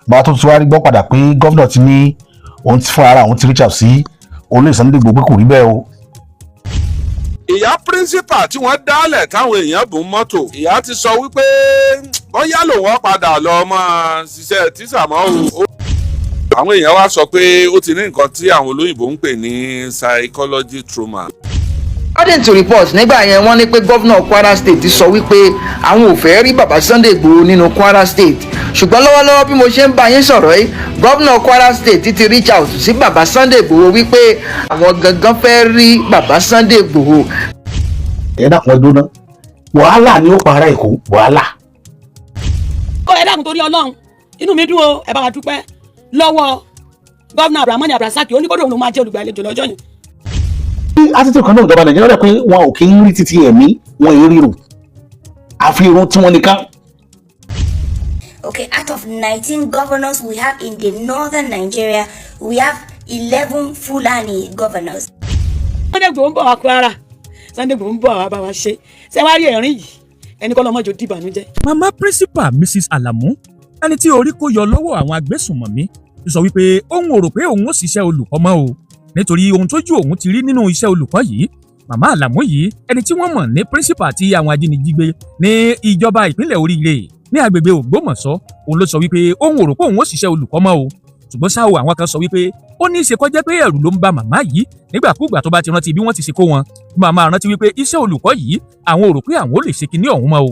bá tó ti wá rí gbọ́ padà pé gọ́vnà ti ní òun ti fún ara òun ti reach out sí olóyè Sunday Igboho pé kò rí bẹ́ẹ̀ o. ìyá píríncípà tí wọ́n dálẹ̀ táwọn èèyàn bùn mọ́tò ìyá ti sọ wípé bóyá lòun padà lọ máa ṣiṣẹ́ tíṣà mọ́ o. àwọn èèyàn wá sọ pé ó ti ní nǹkan tí àwọn olóyìnbó ń pè ní psychology trauma. according to reports nígbà yẹn wọ́n ní pé gómìnà Kwara State ti sọ wípé àwọn ò fẹ́ rí bàbá Sunday Igboho nínú Kwara State ṣùgbọ́n lọ́wọ́lọ́wọ́ bí mo ṣe ń bá yín sọ̀rọ̀ yìí gómìnà Kwara State ti reach out sí bàbá Sunday Igboho wípé àwọn gangan fẹ́ rí bàbá Sunday Igboho. ẹ dákun ẹ dúró wàhálà ni ó para Èkó wàhálà. ó ẹ dákun torí Ọlọ́run inú mi dùn o ẹ bá wa dúpẹ́ lọ́wọ́ gómìnà Abdulrahman Abdulrasaq oníbodò òun ló máa jẹ́ olùgbàlejò lọ́jọ́ yìí. attitude kan náà ìjọba Nàìjíríà rẹ̀ pé wọn ò kí ń rí títí ẹ̀mí wọn ì ríro àfi irun tí wọ́n nìkan. Okay, out of 19 governors we have in the northern Nigeria, we have 11 Fulani governors. Sunday Igboho ń bọ̀ wá Kwara, Sunday Igboho ń bọ̀ wá bá wa ṣe. Ṣé wá rí ẹ̀rín yìí? Ẹni kọ́ lọ́mọ́jọ dìbànújẹ́. Mama principal Mrs. Alamu, ẹni tí orí kó yọ lọ́wọ́ àwọn agbésùnmọ̀mí, ti sọ wípé òun ò rò pé òun ó ṣiṣẹ́ olùkọ́ mọ́ o. Nítorí ohun tójú òun ti rí nínú iṣẹ́ olùkọ́ yìí. Mama Alamu yìí, ẹni tí wọ́n mọ̀ ní principal tí àwọn ajínigbé gbé ní ìjọba ìpínlẹ̀ Oríire ní agbègbè Ògbómọ̀ṣọ́, òun ló sọ wípé òun ò rò pé òun ó ṣiṣẹ́ olùkọ́ mọ́ o. Ṣùgbọ́n ṣá o àwọn kan sọ wípé ó ní í ṣe kó jẹ́ pé ẹ̀rù ló ń ba màmá yìí nígbàkúùgbà tó bá ti rántí bí wọ́n ti ṣe kó wọn. Màmá rántí wípé iṣẹ́ olùkọ́ yìí àwọn ò rò pé àwọn ò lè ṣe kinní ọ̀hún mọ́ o.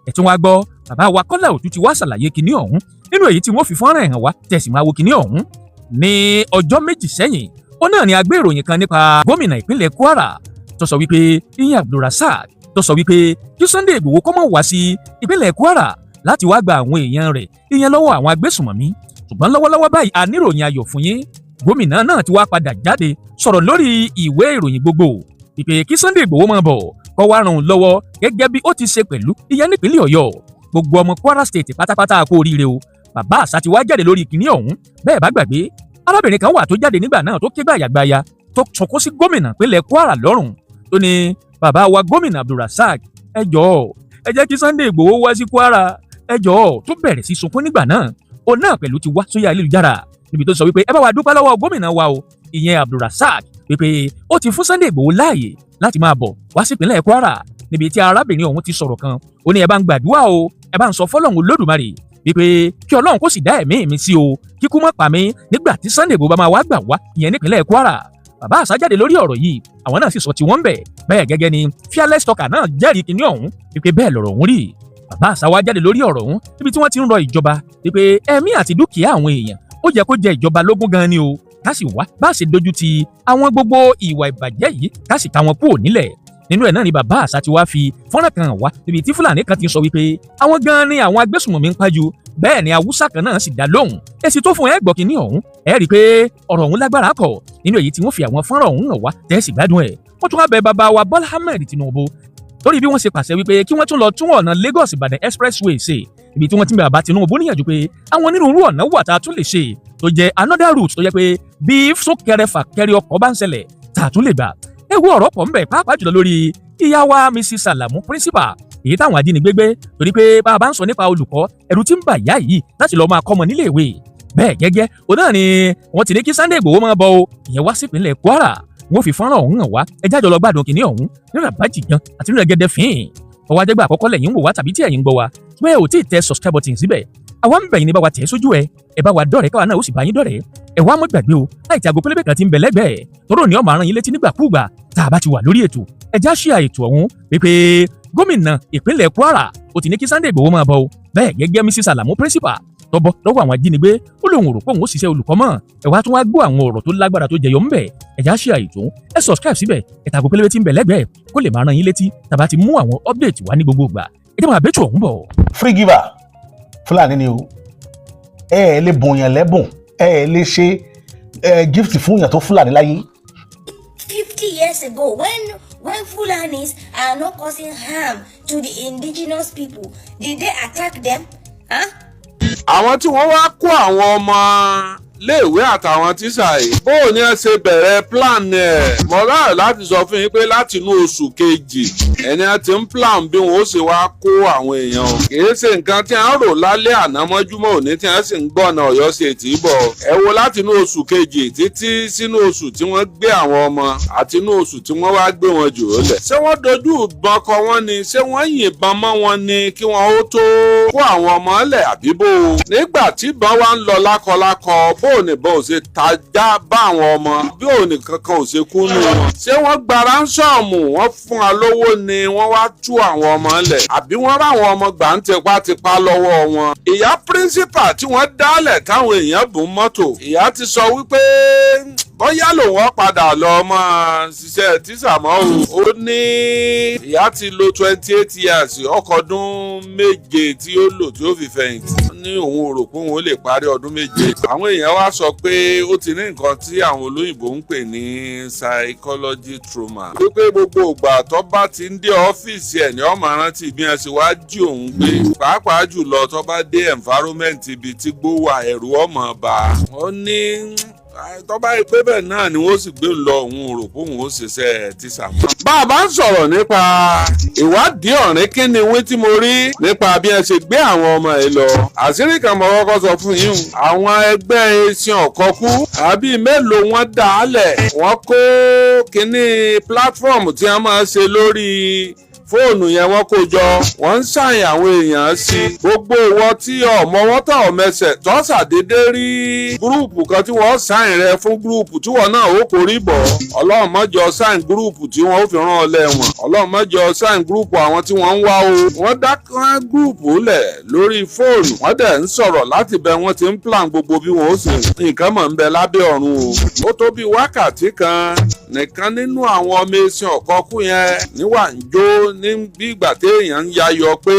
Ẹ̀tún wa gbọ́ bàbá wa Kọ́lá Òtú ti wá ṣàlàyé kinní ọ̀hún nínú èyí tí wọ́n fi fọ́nrán ẹ̀hàn wá tẹ̀sí máa wo kinní ọ̀hún. Ní ọjọ́ méjì sẹ́yìn ó náà ni a gbé ìròyìn kan nípa gómìnà ìpínlẹ̀ Kwara tó sọ wípé ìyẹn Abdulrasaq tó sọ wípé kí Sunday Igboho kó mọ̀ wá sí ìpínlẹ̀ Kwara láti wá gba àwọn èèyàn rẹ̀ ìyẹn lọ́wọ́ àwọn agbésùnmọ̀mí. Ṣùgbọ́n lọ́wọ́lọ́wọ́ báyìí a níròyìn ayọ̀ fún yín gómìnà náà ti wá padà jáde sọ̀rọ̀ lórí ìwé ìròyìn gbogbo ìpè kí Sunday Igboho máa bọ̀ kó wá ràn lọ́wọ́ gẹ́gẹ́ bí ó ti ṣe pẹ̀lú ìyẹn nípínlẹ̀ Ọ̀yọ́. Gbogbo ọmọ Kwara State pátápátá kú oríire o. Bàbá àṣà ti wá jáde lórí ìkíní ọ̀hún bẹ́ẹ̀ bá gbàgbé arábìnrin kan wà tó jáde nígbà náà tó ké gbàyàgbàyà tó sọkó sí gómìnà ìpínlẹ̀ Kwara lọ́rùn tó ní bàbá wa gómìnà Abdulrasaq ẹ jọ̀ọ́ ẹ jẹ́ kí Sunday Igboho wá sí Kwara ẹ jọ̀ọ́ tó bẹ̀rẹ̀ sí sunkún nígbà náà òun náà pẹ̀lú ti wá sórí ayélujára níbi tó sọ wípé ẹ bá wa dúpẹ́ lọ́wọ́ gómìnà wa o ìyẹn Abdulrasaq wípé ó ti fún Sunday Igboho láàyè láti máa bọ̀ wá sí ìpínlẹ̀ Kwara níbi tí arábìnrin ọ̀hún ti sọ̀rọ̀ kan ó ní ẹ bá ń gbàdúrà o ẹ bá ń sọ fọ́lọ́run Olódùmarè wípé kí Ọlọ́run kó sì dá ẹ̀mí mi sí o kíkú má pa mí nígbà tí Sunday Igboho bá máa wá gbà wá ìyẹn nípínlẹ̀ Kwara. Bàbá àṣà jáde lórí ọ̀rọ̀ yìí àwọn náà sì sọ tí wọ́n ń bẹ̀ bẹ́ẹ̀ gẹ́gẹ́ ni fearless talker náà jẹ́rìí kinní ọ̀hún wípé bẹ́ẹ̀ lọ̀rọ̀ ọ̀hún rí. Bàbá àṣà wá jáde lórí ọ̀rọ̀ ọ̀hún níbi tí wọ́n ti ń rọ ìjọba wípé ẹ̀mí àti dúkìá àwọn èèyàn ó yẹ kó jẹ ìjọba lógún gan ni o ká sì wá bá ṣe dojú ti àwọn gbogbo ìwà ìbàjẹ́ yìí ká sì ká wọn kúrò nílẹ̀. Nínú ẹ̀ náà ni bàbá àṣà ti wá fi fọ́nrán kan wá níbi tí Fúlàní kan ti sọ wípé àwọn gan ni àwọn agbésùnmọ̀mí ń pàjù bẹ́ẹ̀ ni Haúsá kan náà sì dá lóhùn èsì tó fún ẹ gbọ́ kínní ọ̀hún ẹ rí i pé ọ̀rọ̀ ọ̀hún lágbára pọ̀ nínú èyí tí wọ́n fi àwọn fọ́nrán ọ̀hún hàn wá tẹ́ sì gbádùn ẹ̀. Wọ́n tún wá bẹ bàbá wa Bọ́lá Ahmed Tinubu lórí bí wọ́n ṣe pàṣẹ wípé kí wọ́n tún lọ tún ọ̀nà Lagos Ìbàdàn expressway ṣe ibi tí wọ́n ti ń bẹ bàbá Tinubu níyànjú pé àwọn onírúurú ọ̀nà wà tá a tún lè ṣe tó jẹ́ another route tó jẹ́ pé bí súnkẹrẹ fàkẹrẹ ọkọ̀ bá ń ṣẹlẹ̀ tá a tún lè gbà. Ewu ọ̀rọ̀ pọ̀ ń bẹ pàápàá jùlọ lórí ìyá wa Mrs. Alamu principal èyí táwọn ajínigbé gbé torí pé bá a bá ń sọ nípa olùkọ́ ẹ̀rù tí ń bà ìyá yìí láti lọ́ọ́ máa kọ́ ọmọ nílé ìwé bẹ́ẹ̀ gẹ́gẹ́ òun náà ni wọ́n ti ní kí Sunday Igboho máa bọ̀ o ìyẹn wá sí ìpínlẹ̀ Kwara wọ́n fi fọ́nrán ọ̀hún hàn wá ẹjá jọ lọ gbádùn kìnìún ọ̀hún nínú àbájì gan àti nínú ẹgẹdẹ fín ọwọ́ ajẹ́gbà àkọ́kọ́ lẹ́yìn ń wò wá tàbí tí ẹ̀yin ń gbọ́ wa tí wọ́n ò tí ì tẹ subscribe button síbẹ̀ àwa ń bẹ̀ yín ní bá wa tẹ̀ sójú ẹ bá wa dọ̀rẹ́ káwa náà ó sì bá yín dọ̀rẹ́ ẹ wá mọ́ gbàgbé o láì tí aago pélébé kan ti ń bẹ lẹ́gbẹ̀ẹ́ tóró ni ọmọ àrùn yín létí nígbàkúùgbà tá a bá ti wà lórí ètò ẹjá ṣíà ètò ọ̀hún wípé gómìnà ìpínlẹ̀ Kwara ó ti ní kí Sunday Igboho máa bọ̀ o bẹ́ẹ̀ gẹ́gẹ́ Mrs. Alamu principal tọ́bọ̀ lọ́wọ́ àwọn ajínigbé ó lóun rò pé òun ó ṣiṣẹ́ olùkọ́ mọ́ ẹ wá tún wá gbọ́ àwọn ọ̀rọ̀ tó lágbára tó jẹyọ ńbẹ̀ ẹ̀já ṣíà ètò ẹ subscribe síbẹ̀ ẹ̀ta àgọ́ pélébé tí ń bẹ lẹ́gbẹ̀ẹ́ kó lè máa rán yín létí tàbá ti mú àwọn update wá ní gbogbo ìgbà ẹ jẹ́ máa bẹ́tù ọ̀hún bọ̀. free giver Fúlàní ni o ẹ lè bùnyàn lẹ́bùn ẹ lè ṣe gift fún yàn tó Fúlàní láyé. 50 years ago, when Fulanis are not causing harm to the indigenous people, did they attack them? Huh? àwọn tí wọ́n wá kó àwọn ọmọ léèwé àtàwọn tíṣà yìí bó ni ẹ ṣe bẹ̀rẹ̀ plan ẹ̀ mo láyọ̀ láti sọ fún yín pé láti inú oṣù kejì ẹni ẹ ti ń plan bí wọn ó ṣe wá kó àwọn èèyàn o kì í ṣe nǹkan tí a ń rò lálẹ́ àná mọ́júmọ́ òní tí wọ́n sì ń gbọ́nà Ọ̀yọ́ ṣe tì í bọ̀ ẹ wo láti inú oṣù kejì títí sínú oṣù tí wọ́n gbé àwọn ọmọ àti inú oṣù tí wọ́n wá gbé wọn jù ú lẹ̀ ṣé wọ́n dojú ìbọn kọ wọ́n ni ṣé wọ́n yìnbọn mọ́ wọn ni kí wọ́n ó tó kó àwọn ọmọ lẹ̀ àbíbò nígbà tí ìbọn wá ń lọ lákọlákọ bó nìbọn ò ṣe tajá bá àwọn ọmọ bí òní kankan ò ṣe kú nù wọn ṣé wọ́n gba ránṣọ́ọ̀mù wọ́n fún wa lówó ni wọ́n wá tú àwọn ọmọ lẹ̀ àbí wọ́n ráwọn ọmọ gbà ń tipátipá lọ́wọ́ wọn. ìyá píríncípà tí wọ́n dálẹ̀ táwọn èèyàn bùn mọ́tò ìyá ti sọ wípé bóyá lòun padà lọ máa ṣiṣẹ́ tíṣà mọ́ o. ó ní ìyá ti lo 28 years ọkọ̀ọdún méje tí ó lò tí ó fi fẹ̀yìntì. ó ní òun ò rò pé òun ó lè parí ọdún méje. àwọn èèyàn wá sọ pé ó ti ní nǹkan tí àwọn olóyìnbó ń pè ní psychology trauma. wípé gbogbo ìgbà tó bá ti ń dé ọ́fíìsì ẹ̀ ní ọmọ rántí bí wọ́n ṣe wá jí òun gbé. pàápàá jùlọ tó bá dé environment ibi tí gbówà ẹ̀rù ọmọ bá. ó ní tọ́ba ìpè bẹ́ẹ̀ náà ni wọ́n sì gbé lọ òun rò pé òun ó ṣiṣẹ́ tíṣà mọ́. bá a bá ń sọ̀rọ̀ nípa ìwádìí ọ̀rìn kí ni wí tí mo rí nípa bí ẹ ṣe gbé àwọn ọmọ ẹ lọ. àṣírí kan mo kọ́kọ́ sọ fún yín àwọn ẹgbẹ́ ẹṣin ọ̀kọ́kú àbí mélòó wọn dà á lẹ̀ wọ́n kó kínní pílátífọ̀mù tí wọ́n máa ṣe lórí fóònù yẹn wọ́n kó jọ wọ́n ń ṣàyàn àwọn èèyàn sí gbogbo ìwọ tí ọmọ wọn tà ọ mẹsẹ̀ tó ṣàdédé rí gúrùpù kan tí wọ́n ṣàyìn rẹ fún gúrùpù tí wọ́n náà ó kórìí bọ̀ ọlọ́run má jẹ́ ṣàyìn gúrùpù tí wọ́n ó fi rán ọ lẹ́wọ̀n ọlọ́run má jẹ́ ṣàyìn gúrùpù àwọn tí wọ́n ń wá o wọ́n dá gúrùpù lẹ̀ lórí fóònù wọ́n dẹ̀ ń sọ̀rọ̀ láti bẹ wọ́n ti ń plan gbogbo bí wọ́n ó sì nǹkan mọ̀ ń bẹ lábẹ́ ọ̀run o ó tó bí wákàtí kan nìkan nínú àwọn ọmọ ẹṣin ọ̀kọ́kú yẹn níwà ń jó ní bí ìgbà téèyàn ń yayọ pé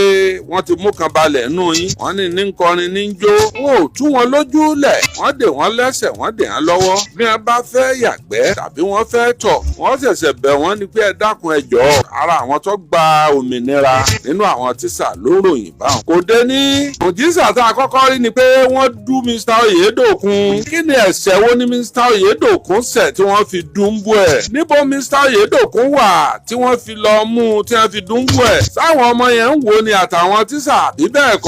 wọ́n ti mú kan balẹ̀ nù yín wọ́n ní kọrin ní jó wọn ò tú wọn lójú lẹ̀ wọ́n dè wọ́n lẹ́sẹ̀ wọ́n dè wọ́n lọ́wọ́ bí wọ́n bá fẹ́ yàgbẹ́ tàbí wọ́n fẹ́ tọ̀ wọ́n ṣẹ̀ṣẹ̀ bẹ̀ wọ́n ní pé ẹ dákun ẹ jọ̀ọ́ ara àwọn tó gba òmìnira nínú àwọn tíṣà ló ròyìn báwọn. kò dé ní òjíṣà tá a kọ́kọ́ rí ni pé wọ́n dú Mr. Oyedokun kí ni ẹ̀ṣẹ̀ wo ni Mr. Oyedokun ṣẹ̀ tí wọ́n fi dùnbù ẹ̀ níbo Mr. Oyedokun wà tí wọ́n fi lọ mú tí wọ́n fi dùnbù ẹ̀ sáwọn ọmọ yẹn ń wo ni àtàwọn tíṣà bí bẹ́ẹ̀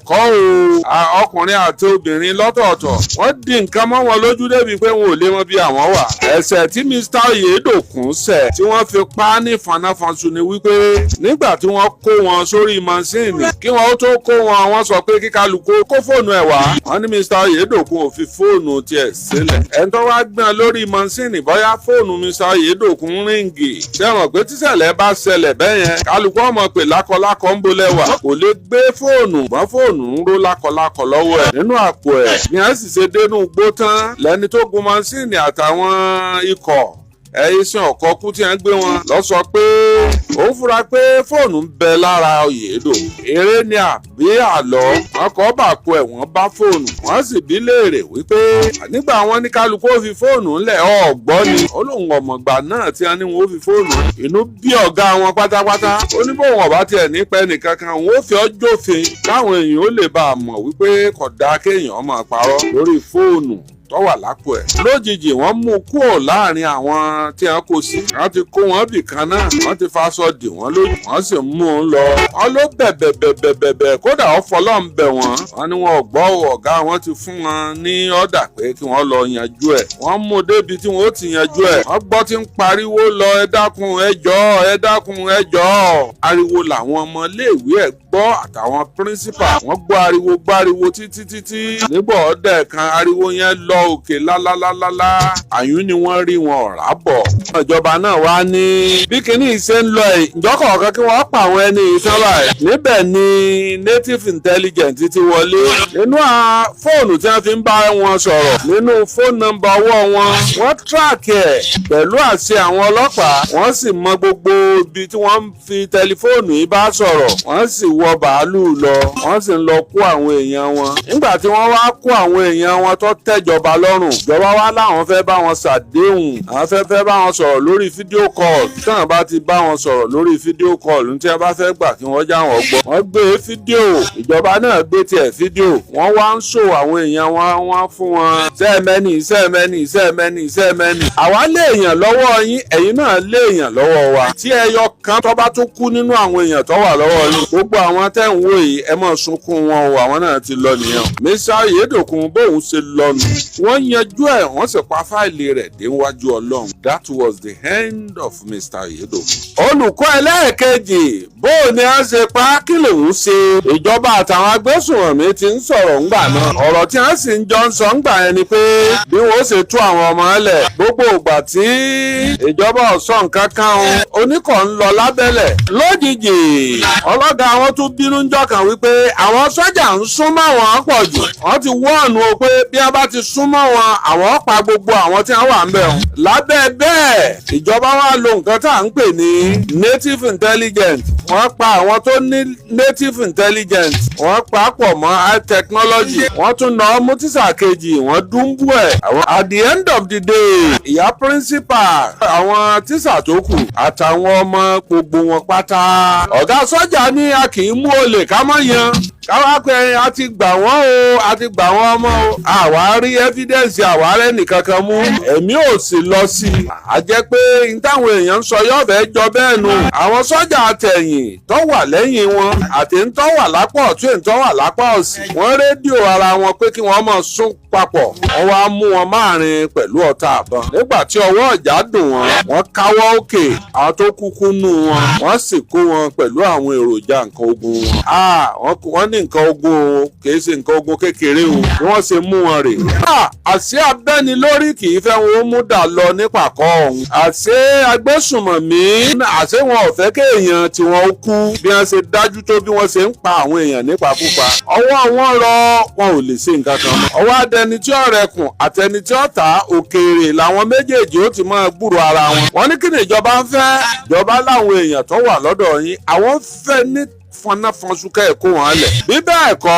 kọ́ o ọkùnrin àti obìnrin lọ́tọ̀ọ̀tọ̀ wọ́n di nǹkan mọ́ wọn lójú débi pé wọn ò lé wọn bí àwọn wà. ẹ̀ṣẹ̀ tí Mr. Oyedokun ṣẹ̀ tí wọ́n fi pa á ní fanáfanṣu ni wípé nígbà tí wọ́n kó wọn sórí mọ́síìnì kí wọ́n tó kó wọn wọ́n sọ pé kí kálukú kó fóònù ẹ̀ wá wọ́n ní Mr. Oyedokun ò fi fóònù tiẹ̀ sílẹ̀ ẹni tó wá gbọ́n lórí mọ́síìnì bóyá fóònù Mr. Oyedokun ríǹgì ṣẹ́wọ̀n pé tíṣẹ̀lẹ̀ bá ṣẹlẹ̀ bẹ́ẹ̀ yẹn kálukú ọmọ pé lákọlákọ ń bolẹ̀ wà kò lè gbé fóònù mọ́ fóònù ń ró lákọlákọ lọ́wọ́ ẹ̀ nínú àpò ẹ̀ ní ẹ̀ sì ṣe dénú gbó tán lẹ́ni tó gun mọ́síìnì àtàwọn ikọ̀ ẹ̀yẹ́sìn ọ̀kọ́kú tí wọ́n gbé wọn lọ sọ pé òun fura pé fóònù ń bẹ lára Oyedokun eré ni àbí àlọ́ wọn kọ́ bàkú ẹ̀ wọ́n bá fóònù wọ́n sì bí léèrè wípé nígbà wọn ní kálukú ó fi fóònù ńlẹ̀ ọ̀gbọ́n ni ó lóun ọ̀mọ̀gbà náà tí wọ́n ní wọn ó fi fóònù inú bí ọ̀gá wọn pátápátá ó ní bóun ọ̀bá tiẹ̀ nípa ẹnìkankan òun ó fi ọjọ́ fin káwọn èèyàn ó lè bá a mọ̀ wípé kódà kéèyàn máa parọ́ lórí fóònù tó wà lápò ẹ̀. lójijì wọ́n mú kúrò láàrin àwọn tí wọ́n kó sí. wọ́n ti kó wọn bì kan náà wọ́n ti faṣọ dì wọ́n lójú wọ́n sì mú un lọ. wọ́n ló bẹ̀bẹ̀ kódà wọ́n fọlọ́ ń bẹ̀ wọ́n. wọ́n ní wọn ò gbọ́ ọ̀gá wọn ti fún wọn ní ọ̀dà pé kí wọ́n lọ yanjú ẹ̀. wọ́n mú débi tí wọ́n ó ti yanjú ẹ̀. wọ́n gbọ́ tí ń pariwo lọ ẹ dákun ẹ jọ̀ọ́ ẹ dákun ẹ jọ̀ọ́. ariwo làwọn ọmọ iléèwé ẹ̀ gbọ́ àtàwọn píríncípà. wọ́n gbọ́ ariwo gbáriwo títí nígbà ọ̀dẹ̀ kan ariwo yẹn lọ òkè lálálálálá àyún ni wọ́n rí wọn ọ̀rá bọ̀. ìjọba náà wá ní bí kinní ṣe ń lọ ìjọkọ̀ọ̀kan kí wọ́n pa àwọn ẹni ìsanra ẹ̀. níbẹ̀ ni native intelligence ti wọlé nínú fóònù tí wọ́n fi ń bá wọn sọ̀rọ̀ nínú fóònù nọ́mbà ọwọ́ wọn wọ́n tíráàkì ẹ̀ pẹ̀lú àṣẹ àwọn ọlọ́pàá wọ́n sì mọ gbogbo ibi tí wọ́n fi tẹlifóònù yìí bá sọ̀rọ̀ wọ́n sì wọ wọ bàálù lọ wọ́n sì ń lọ kó àwọn èèyàn wọn. nígbà tí wọ́n wá kó àwọn èèyàn wọn tó tẹ́jọba lọ́rùn, ìjọba wá láwọn fẹ́ bá wọn ṣàdéhùn, àwọn fẹ́ bá wọn sọ̀rọ̀ lórí fídíò call. tí wọ́n bá ti bá wọn sọ̀rọ̀ lórí fídíò call ní tí wọ́n bá fẹ́ gbà kí wọ́n já wọn gbọ́. wọ́n gbé fídíò, ìjọba náà gbé tiẹ̀ fídíò, wọ́n wá ń ṣò àwọn èèyàn wọn fún wọn. sẹ́ẹ̀mẹ́nì. àwa lé èèyàn lọ́wọ́ yín, ẹ̀yin náà lé èèyàn lọ́wọ́ wa. tí ẹyọ kan tó bá tún kú nínú àwọn èèyàn tó wà lọ́wọ́ yín, gbogbo àwọn tẹ́ ń wò yìí ẹ má sunkún wọn o, àwọn náà ti lọ nìyẹn. Mr. Oyedokun bóun ṣe lọ́nu, wọ́n yanjú ẹ̀, wọ́n sì pa fáìlì rẹ̀ déwájú Ọlọ́run. That was the end of Mr. Oyedokun. olùkọ́ ẹlẹ́ẹ̀kejì bóun ni a ṣe pa kí lòun ṣe. ìjọba àtàwọn agbésùnmọ̀mí ti ń sọ̀rọ̀ ńgbà náà, ọ̀rọ̀ tí wọ́n sì ń jọ ń sọ ńgbà yẹn ni pé bí wọ́n ṣe tú àwọn ọmọ ẹlẹ̀. gbogbo ìgbà tí ìjọba ọ̀sán nǹkan kan oníkọ̀ ń lọ lábẹ́lẹ̀, lójijì ọlọ́gá wọn tún bínú ńjọ́ kan wípé àwọn sọ́jà ń súnmọ́ wọn pọ̀ jù. wọ́n ti wọ́ọ̀nù o pé bí a bá ti súnmọ́ wọn àwọn pa gbogbo àwọn tí wọ́n wà ń bẹ̀ wọn. lábẹ́ bẹ́ẹ̀ ìjọba wa lo nǹkan tá à ń pè ní native intelligence. wọ́n pa àwọn tó ní native intelligence, wọ́n pa pọ̀ mọ́ high technology. wọ́n tún na ọmú tíṣà kejì, wọ́n dúnbú ẹ̀. at the end of the day ìyá principal, àwọn tíṣà tó kù àtàwọn ọmọ gbogbo wọn pátá. ọ̀gá sọ́jà ní a kì í mú olè ká mọ́ yan. káwá pé a ti gbà wọ́n o, a ti gbà wọ́n ọmọ o. àwa rí evidence, àwa rẹ̀ nìkan kan mú. ẹ̀mí ò sì lọ sí i. a jẹ́ pé n táwọn èèyàn ń sọ yóò fẹ́ jọ bẹ́ẹ̀ nù. àwọn sọ́jà àtẹ̀yìn tó wà lẹ́yìn wọn àti ń tó wà lápá ọ̀tún ń tó wà lápá òsì, wọ́n rédíò ara wọn pé kí wọ́n máa sún papọ̀. wọ́n wá mú wọn máàrin pẹ̀lú ọ̀tá àbọ̀n. nígbà tí ọwọ́ ọ̀já dùn wọ́n káwọ́ òkè. àwọn tó kúkú nù wọn, wọ́n sì kó wọn pẹ̀lú àwọn èròjà nǹkan ogun wọn. wọ́n ní nǹkan ogun o, kìí ṣe nǹkan ogun kékeré o. bí wọ́n ṣe mú wọn rè. àṣé abẹ́ni lórí kì í fẹ́ wọn ó mú dà lọ nípàkọ́ ọ̀hún. àṣé agbésùnmọ̀mí, àṣé wọn ò fẹ́ kéèyàn tí wọ́n kú bí wọ́n ṣe dájú tó bí wọ́n ṣe ń pa àwọn èèyàn nípakúpa. ọwọ́ wọn rọ, wọn ò lè ṣe nǹkan kan mọ́. ọwọ́ adẹni tí ó rẹkùn àtẹni tí ó ta òkèèrè làwọn méjèèjì ó ti máa gbúrò ara wọn. wọ́n ní kí ni ìjọba ń fẹ́? ìjọba láwọn èèyàn tó wà lọ́dọ̀ yín, àwọn fẹ́ ní fọnáfọnsúkẹ́ ẹ̀kọ́ wọn lẹ̀. bí bẹ́ẹ̀ kọ́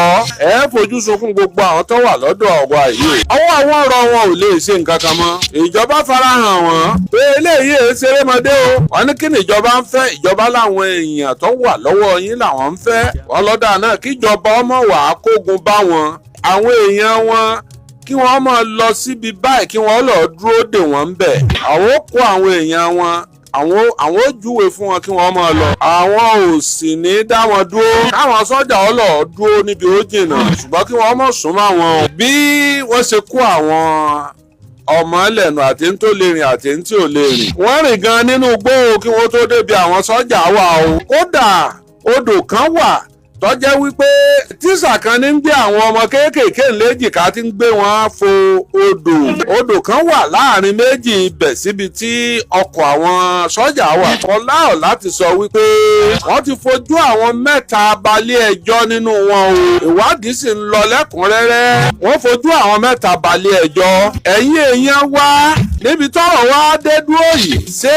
ẹ fojú sunkún gbogbo àwọn tó wà lọ́dọ̀ wa yìí. ọwọ́ àwọn ọ̀rọ̀ wọn ò lè ṣe nǹkan kan mọ́. ìjọba farahàn wọn pé eléyìí ẹ ṣerémọdé o. wọ́n ní kí ni ìjọba ń fẹ́? ìjọba láwọn èèyàn tó wà lọ́wọ́ yín làwọn ń fẹ́. wọ́n lọ́dà náà kíjọba ọmọ wàá kógun bá wọn. àwọn èèyàn wọn kí wọ́n máa lọ síbi báyìí kí wọ́n lọ dúró dè wọ́n ń bẹ̀. àwọn ó kó àwọn èèyàn wọn, àwọn ó júwe fún wọn kí wọ́n máa lọ. àwọn ò sì ní dá wọn dúró. káwọn sọ́jà ọlọ dúró níbi ó jìnnà, ṣùgbọ́n kí wọ́n mọ̀ súnmọ́ wọn. bí wọ́n ṣe kó àwọn ọmọ ẹlẹ́nu àti ń tó lè rìn àti ń tí ò lè rìn. wọ́n rìn gan nínú igbó kí wọ́n tó débi àwọn sọ́jà wà o. kódà odò kan wà tó jẹ́ wípé tíṣà kan ní ń gbé àwọn ọmọ kéékèèké léjìká tí ń gbé wọn fo odò kan wà láàrin méjì ibẹ̀ síbi tí ọkọ̀ àwọn sọ́jà wà. ọláọ̀ láti sọ wípé wọ́n ti fojú àwọn mẹ́ta balẹ̀ ẹjọ́ nínú wọn o. ìwádìí sì ń lọ lẹ́kùnrẹ́rẹ́. wọ́n fojú àwọn mẹ́ta balẹ̀ ẹjọ́. ẹ̀yin èèyàn wá níbi tọ́rọ̀ wá dé dúró yìí, ṣé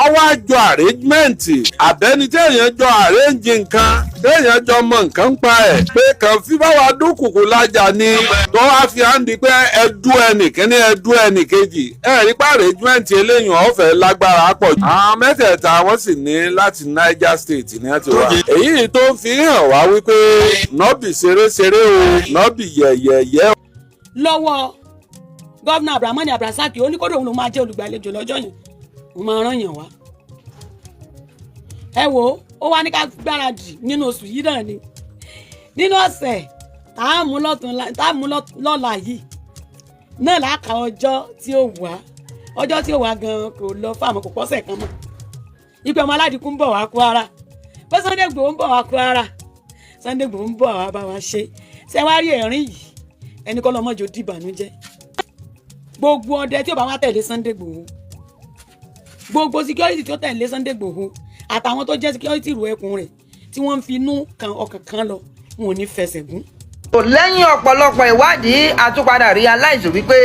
ọwọ́ àjọ àrẹ́jìmẹ́ǹtì àbẹ́ni téèyàn jọ àrẹ́ǹjì nǹkan téèyàn jọ mọ nǹkan ń pa ẹ̀ pé kàn fi báwa dúnkùkù lájà ni tó wá fi hàn di pé ẹdú ẹnìkíní ẹdú ẹnìkejì. rí pa àrẹ́jìmẹ́ǹtì eléyìn ọ̀fẹ́ lágbára pọ̀ jù. àwọn mẹ́tẹ̀ẹ̀ta wọ́n sì ní láti Niger State ní àti wá. èyí tó ń fi hàn wá wípé nọ́bì ṣeré-ṣeré o, nọ́bì yẹ̀yẹ̀yẹ́. lọ́wọ́ gọ́vnà Abdulrahman Abdulrasaq ó ní kódà òun ló máa jẹ́ olùgbàlejò lọ́jọ́ yẹn, òun máa rán yàn wá. ẹ wo ó wá ní ká gbáradì nínú oṣù yìí náà ni, nínú ọ̀sẹ̀ tá a mú lọ́la yìí náà láka ọjọ́ tí ó wà, ọjọ́ tí ó wà gan-an kò lọ fáwọn kò pọ́sẹ̀ kan mọ́. ìpè ọmọ aládìkú ń bọ̀ wá Kwara, pé Sunday Igboho ń bọ̀ wá Kwara, Sunday Igboho ń bọ̀ wá bá wa ṣe. ṣé wá rí ẹ̀rín yìí, ẹni kọ́ lọ́mọ́jọ dìbànújẹ́. gbogbo ọdẹ tí ó bá wá tẹ̀lé Sunday Igboho, gbogbo security tí ó tẹ̀lé Sunday Igboho àtàwọn tó jẹ́ security ìrù ẹkùn rẹ̀ tí wọ́n ń fi inú kan ọkàn kan lọ, wọn ò ní fẹsẹ̀ gún. lẹ́yìn ọ̀pọ̀lọpọ̀ ìwádìí àtúpadà realize wípé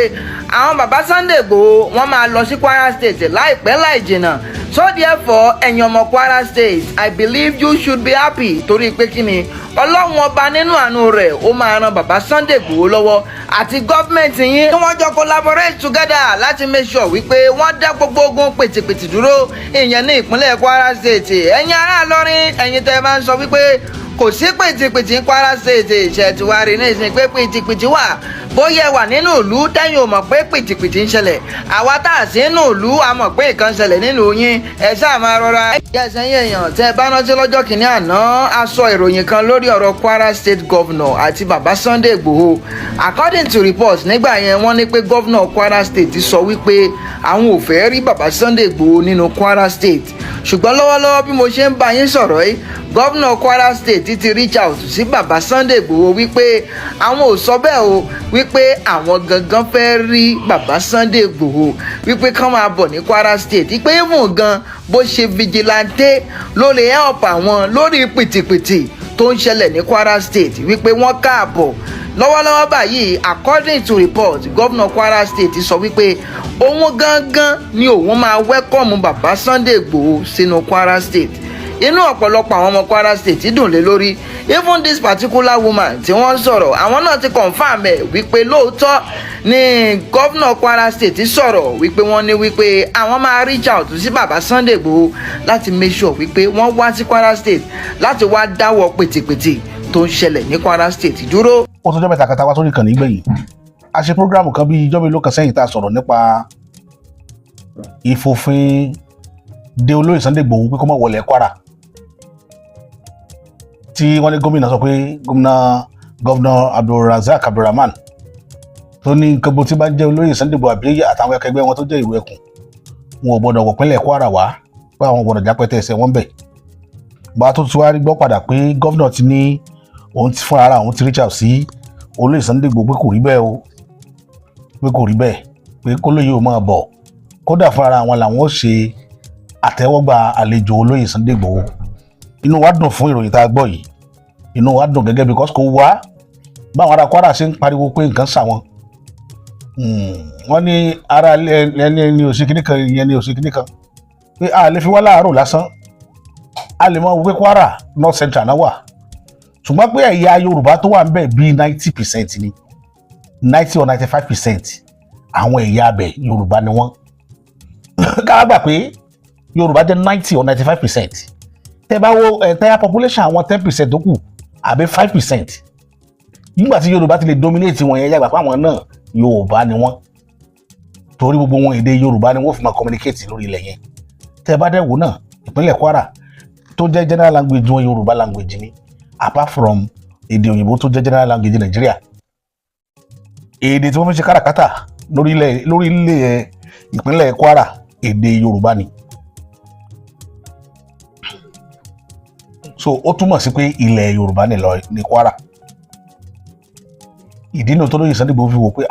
àwọn bàbá Sunday Igboho wọ́n máa lọ sí Kwara State láìpẹ́ láì jìnnà So therefore ẹ̀yin ọmọ Kwara State, I believe you should be happy torí pé kí ni ọlọ́run ọba nínú àánú rẹ̀ ó máa ran bàbá Sunday Igboho lọ́wọ́ àti gọ́ọ̀mẹ̀ntì yín kí wọ́n jọ collaborate together láti make sure wípé wọ́n dá gbogbo ogun pètèpètè dúró ìyẹn ní ìpínlẹ̀ Kwara State. Ẹ̀yin ará Ìlọrin, ẹ̀yin tẹ́ máa ń sọ wípé kò sí pètèpètè ní Kwara State, ìṣẹ̀tìwárí ní ìsìn pé pètèpètè wà bóyá wà nínú ìlú tẹ́yìn ò mọ̀ pé pètèpètè ń ṣẹlẹ̀, àwa tá à sí nínú ìlú a mọ̀ pé nǹkan ṣẹlẹ̀ nínú yín, ẹ ṣáà máa rọra. Ẹ̀sẹ̀yìn èèyàn tẹ́ bá rántí lọ́jọ́ kìíní àná a sọ ìròyìn kan lórí ọ̀rọ̀ Kwara State Governor àti bàbá Sunday Igboho. According to reports nígbà yẹn wọ́n ní pé Governor Kwara State sọ wípé àwọn ò fẹ́ rí bàbá Sunday Igboho nínú Kwara State, ṣùgbọ́n lọ́wọ́lọ́wọ́ bí mo ṣe ń bá yín sọ̀rọ̀ yìí Governor Kwara State ti reach out sí bàbá Sunday Igboho wípé àwọn ò sọ bẹ́ẹ̀ o, wípé àwọn gangan fẹ́ rí bàbá Sunday Igboho wípé kán máa bọ̀ ní Kwara State, wípé even gan bó ṣe vigilante ló lè help àwọn lórí pìtìpìtì tó ń ṣẹlẹ̀ ní Kwara State, wípé wọ́n káàbọ̀. Lọ́wọ́lọ́wọ́ báyìí according to report Governor Kwara State sọ wípé òun gangan ni òun máa welcome bàbá Sunday Igboho sínú Kwara State. Inú ọ̀pọ̀lọpọ̀ àwọn ọmọ Kwara State dùn lé lórí, even this particular woman tí wọ́n ń sọ̀rọ̀ àwọn náà ti confam ẹ̀ wípé lóòótọ́ ni Governor Kwara State sọ̀rọ̀ wípé wọ́n ní wípé àwọn máa reach out sí bàbá Sunday Igboho láti make sure wípé wọ́n wá sí Kwara State láti wá dáwọ́ pètèpètè tó ń ṣẹlẹ̀ ní Kwara State dúró. Ó tún jẹ́ mẹ́ta kẹta wá sórí ìkànnì gbẹ̀yìn a ṣe prógráàmù kan bí ìjọba ìlú kan sẹ́yìn tá a sọ̀rọ̀ nípa ìfòfin de olóyè Sunday Igboho pé kó má wọlé Kwara, tí wọ́n ní gómìnà sọ pé gómìnà Abdulrazak Abdulrahman tó ní nǹkan bó ti bá jẹ́ olóyè Sunday Igboho àbí àtàwọn akẹgbẹ́ wọn tó jẹ́ ìlú ẹkùn wọn ò gbọ́dọ̀ wọ̀ pínlẹ̀ Kwara wá pé àwọn gbọ́dọ̀ jápẹ́tẹ́ ẹsẹ̀ wọn bẹ̀. Bá tó ti wá rí gbọ́ padà pé gómìnà ti ní òun ti fún ara òun ti reach out sí olóyè Sunday Igboho pé kò rí bẹ́ẹ̀ o, pé kò rí bẹ́ẹ̀, pé kólóyè ò máa bọ̀, kódà fún ara wọn làwọn ó ṣe àtẹ́wọ́gbà àlejò olóyè Sunday Igboho. Inú wa dùn fún ìròyìn tá a gbọ́ yìí, inú wa dùn gẹ́gẹ́ because kò wá báwọn ará Kwara ṣe ń pariwo pé nǹkan ṣà wọn. Wọ́n ní ara ẹni ní òsì kan ìyẹn ní òsì kan pé a lè fi wá láàárọ̀ lásán, a lè mọ wípé Kwara North Central náà wà, ṣùgbọ́n pé ẹ̀yà Yorùbá tó wà ń bẹ̀ bíi 90% ni 90 or 95% àwọn ẹ̀yà abẹ̀ Yorùbá ni wọ́n. Ká gbà pé Yorùbá jẹ́ 90 or 95%. Tẹ́ bá wo entire population àwọn 10% tó kù àbí 5%. Nígbà tí Yorùbá ti lè dominate wọn yẹn yàgbà pé àwọn náà Yorùbá ni wọ́n. Torí gbogbo wọn èdè Yorùbá ni wọ́n fi máa communicate lórí ilẹ̀ yẹn. Tẹ́ bá dẹ̀ wò náà ìpínlẹ̀ Kwara tó jẹ́ general language wọn Yorùbá language ni, apart from èdè òyìnbó tó jẹ́ general language Nàìjíríà. Èdè tí wọ́n fi ṣe káràkátà lórí ilẹ̀ ìpínlẹ̀ Kwara èdè Yorùbá ni. So ó túmọ̀ sí pé ilẹ̀ Yorùbá ní Kwara. Ìdí náà tó lóye Sunday Igboho fi wò pé